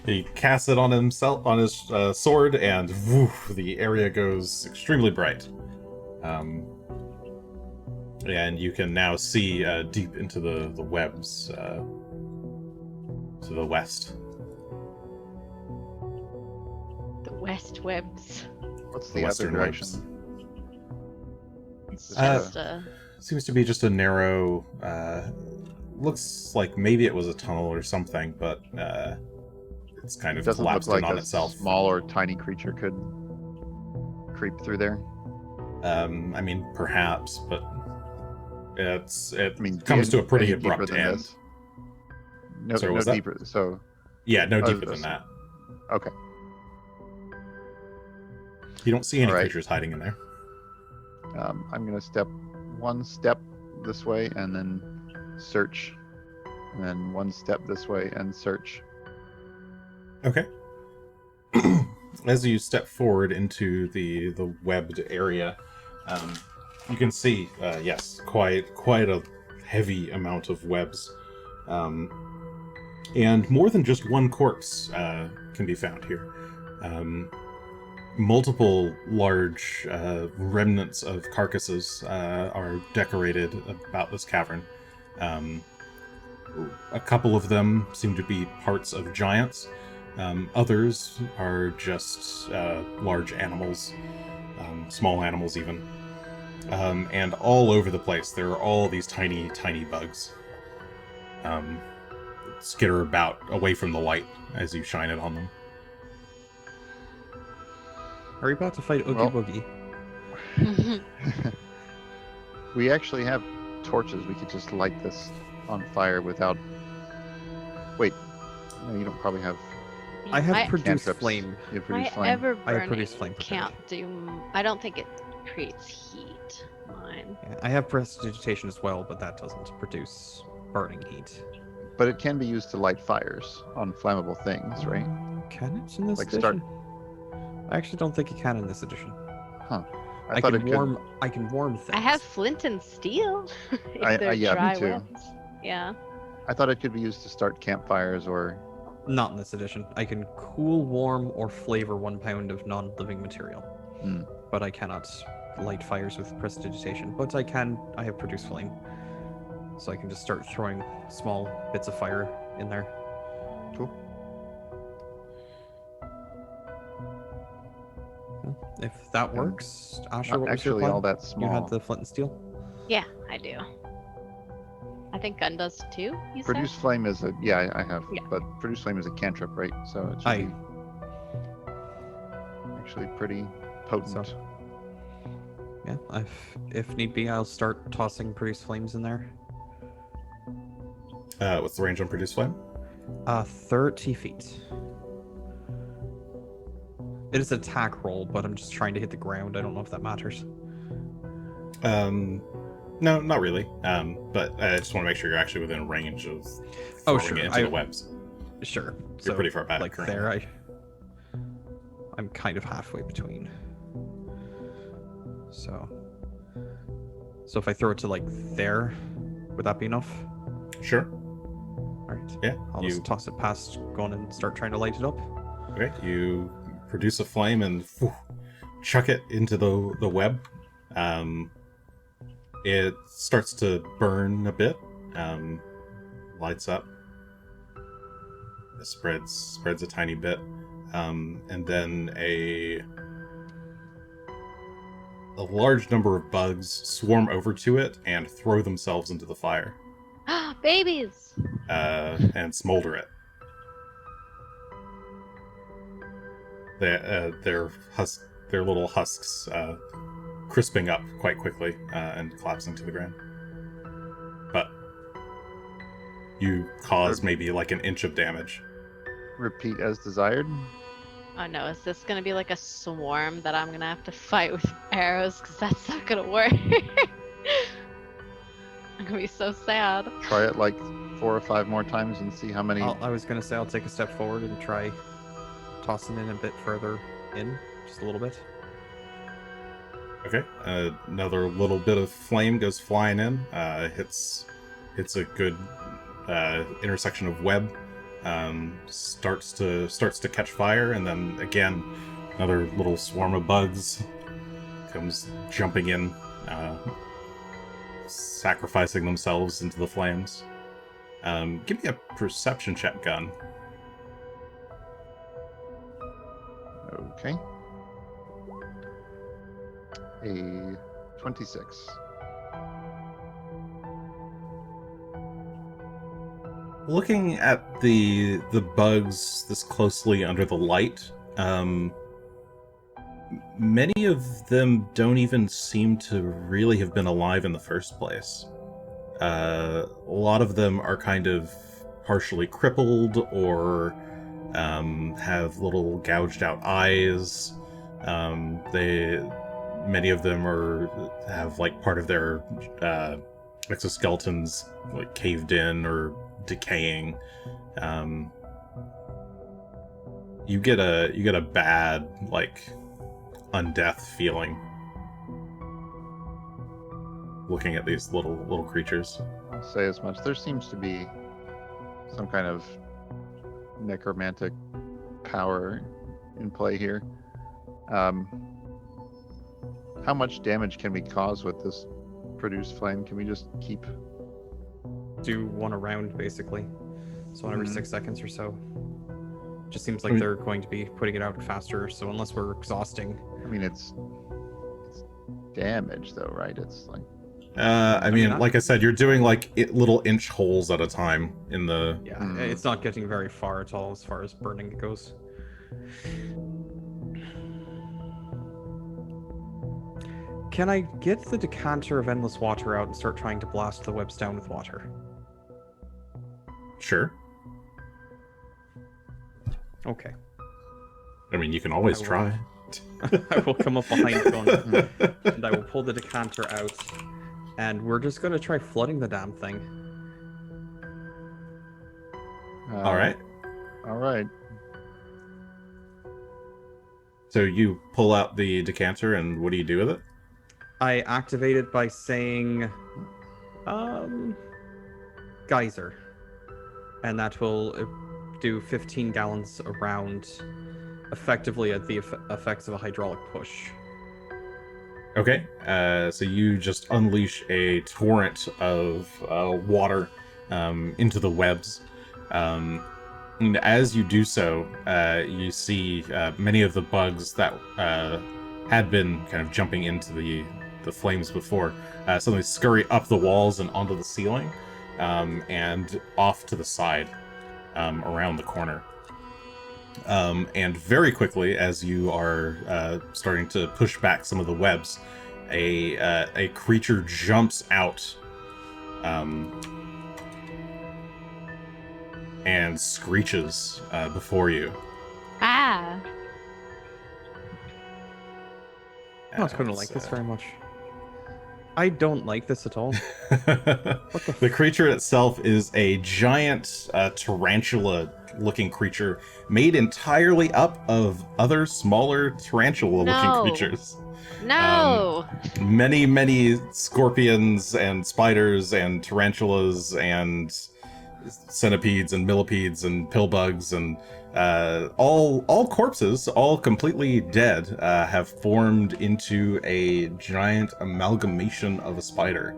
He casts it on himself, on his sword, and woof, the area goes extremely bright. And you can now see deep into the webs to the west. The west webs. What's The the other western direction? webs. It's Uh, just Seems to be just a narrow. Looks like maybe it was a tunnel or something, but it's kind of Doesn't look collapsed like in on a itself. small or tiny creature could creep through there. I mean, perhaps, but it I mean, comes to a pretty any deeper abrupt than end. this? No, Sorry, no what's that? deeper. So, Yeah, no Oh, deeper this- than that. okay. You don't see any All right. creatures hiding in there. I'm gonna step one step this way and then search, and then one step this way and search. Okay. As you step forward into the webbed area, you can see, yes, quite a heavy amount of webs, and more than just one corpse can be found here. Multiple large remnants of carcasses are decorated about this cavern. A couple of them seem to be parts of giants. Others are just large animals, small animals even. And all over the place, there are all these tiny, tiny bugs. Skitter about away from the light as you shine it on them. Are you about to fight Oogie Well- Boogie? We actually have torches. We could just light this on fire without. Wait, no, you don't probably have I have my, produced cantrips. flame. You my produce flame. ever I have burning produced flame prepared. can't do. I don't think it creates heat. Mine. Yeah, I have prestidigitation as well, but that doesn't produce burning heat. But it can be used to light fires on flammable things, right? Can it in this Like edition? start- I actually don't think it can in this edition. I thought can it could. warm. I can warm things. I have flint and steel. If I- they're yeah, me dry too. webs. Yeah. I thought it could be used to start campfires or. Not in this edition. I can cool, warm, or flavor 1 pound of non-living material. Hmm. But I cannot light fires with prestidigitation. But I can. I have produced flame. So I can just start throwing small bits of fire in there. Cool. If that works, Asher, Not what was your actually plan? all that You small. had the flint and steel? Yeah, I do. I think Gunn does too, you Produce said? flame is a I have, Yeah. but produce flame is a cantrip, right? So it should Aye. be actually pretty potent. So- Yeah, if need be, I'll start tossing produce flames in there. What's the range on produce flame? 30 feet. It is an attack roll, but I'm just trying to hit the ground. I don't know if that matters. No, not really. But I just want to make sure you're actually within range of Oh, throwing sure. it into the webs. Sure. You're pretty far back, Like currently. there, I'm kind of halfway between. So if I throw it to like there, would that be enough? Sure. All right. Yeah. I'll You just toss it past Gunn and start trying to light it up. okay? You produce a flame and chuck it into the web. It starts to burn a bit. Lights up. It spreads a tiny bit, and then a large number of bugs swarm over to it and throw themselves into the fire, Babies! and smolder it. Their little husks crisping up quite quickly and collapsing to the ground. But you cause maybe like an inch of damage. Repeat as desired. Oh no, is this gonna be like a swarm that I'm gonna have to fight with arrows? Because that's not gonna work. I'm gonna be so sad. Try it like 4 or 5 more times and see how many. I was gonna say I'll take a step forward and try tossing in a bit further in, just a little bit. Okay, another little bit of flame goes flying in. Hits a good intersection of web. Starts to catch fire, and then again, another little swarm of bugs comes jumping in, sacrificing themselves into the flames. Give me a perception check, Gunn. Okay. A 26. Looking at the bugs this closely under the light, many of them don't even seem to really have been alive in the first place. A lot of them are kind of partially crippled or have little gouged out eyes. Many of them have like part of their exoskeletons like caved in or decaying. You get a bad like undeath feeling looking at these little creatures. I'll say as much. There seems to be some kind of necromantic power in play here. How much damage can we cause with this produced flame? Can we just keep... Do one a round, basically. So every Mhm. 6 seconds or so. Just seems like they're going to be putting it out faster, so unless we're exhausting... I mean, it's damage, though, right? It's like... I mean, mean, like I said, you're doing like little inch holes at a time in the... Yeah, Hmm. it's not getting very far at all as far as burning goes. Can I get the decanter of endless water out and start trying to blast the webs down with water? Sure. Okay. I mean, you can always I will. try. I will come up behind Gunn and I will pull the decanter out, and we're just gonna try flooding the damn thing. All right. All right. So you pull out the decanter, and what do you do with it? I activate it by saying, geyser, and that will do 15 gallons around, effectively at the effects of a hydraulic push. Okay, so you just unleash a torrent of water into the webs. And as you do so, you see many of the bugs that had been kind of jumping into the flames before suddenly scurry up the walls and onto the ceiling and off to the side around the corner. And very quickly, as you are starting to push back some of the webs, a creature jumps out and screeches before you. Ah. I'm not going to like this very much. I don't like this at all. The creature itself is a giant tarantula-looking creature made entirely up of other smaller tarantula-looking creatures. No. Many scorpions and spiders and tarantulas and centipedes and millipedes and pillbugs and all corpses, all completely dead, have formed into a giant amalgamation of a spider.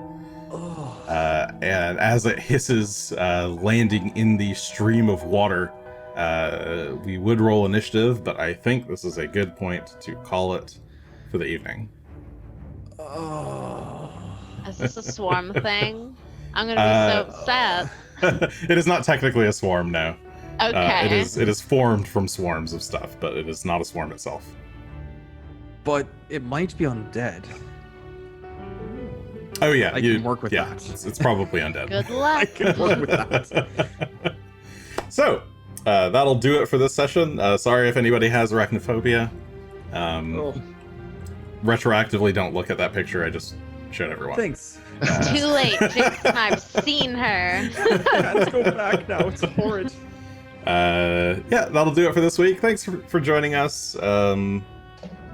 And as it hisses, landing in the stream of water, we would roll initiative, but I think this is a good point to call it for the evening. Is this a swarm thing? I'm gonna be so upset. It is not technically a swarm, no. Okay. It is formed from swarms of stuff, but it is not a swarm itself. But it might be undead. Oh yeah, I can work with that. It's probably undead. Good I luck. can work with that. So, that'll do it for this session. Sorry if anybody has arachnophobia. Retroactively, don't look at that picture. I just showed everyone. Thanks. Too late, Jason. I've seen her. Let's go back now. It's horrid. Yeah, that'll do it for this week. Thanks for joining us. The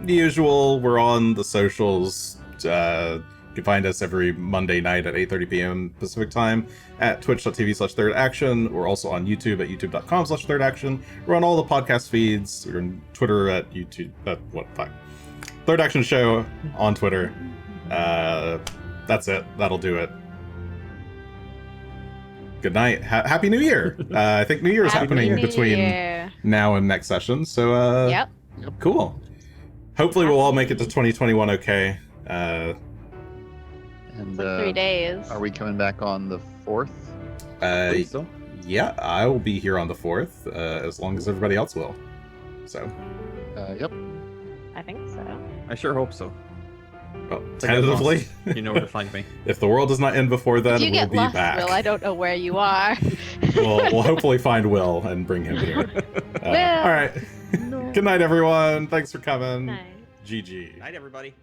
usual, we're on the socials. You can find us every Monday night at 8:30 p.m. Pacific time at twitch.tv/thirdaction. We're also on YouTube at youtube.com/thirdaction. We're on all the podcast feeds. We're on Twitter at YouTube. Third Action Show on Twitter. That's it. That'll do it. Good night. Happy New Year. I think New Year is happening between now and next session. So, Yep. Cool. Hopefully we'll all make it to 2021 okay. And It's like 3 days. are we coming back on the 4th? So? Yeah, I will be here on the 4th, as long as everybody else will. So, Yep. I think so. I sure hope so. well, If I get tentatively, lost, you know where to find me. if the world does not end before then, If you we'll get be lost, back. Will, I don't know where you are. We'll hopefully find Will and bring him here. Will. All right. No. Good night, everyone. Thanks for coming. Nice. GG. Night, everybody.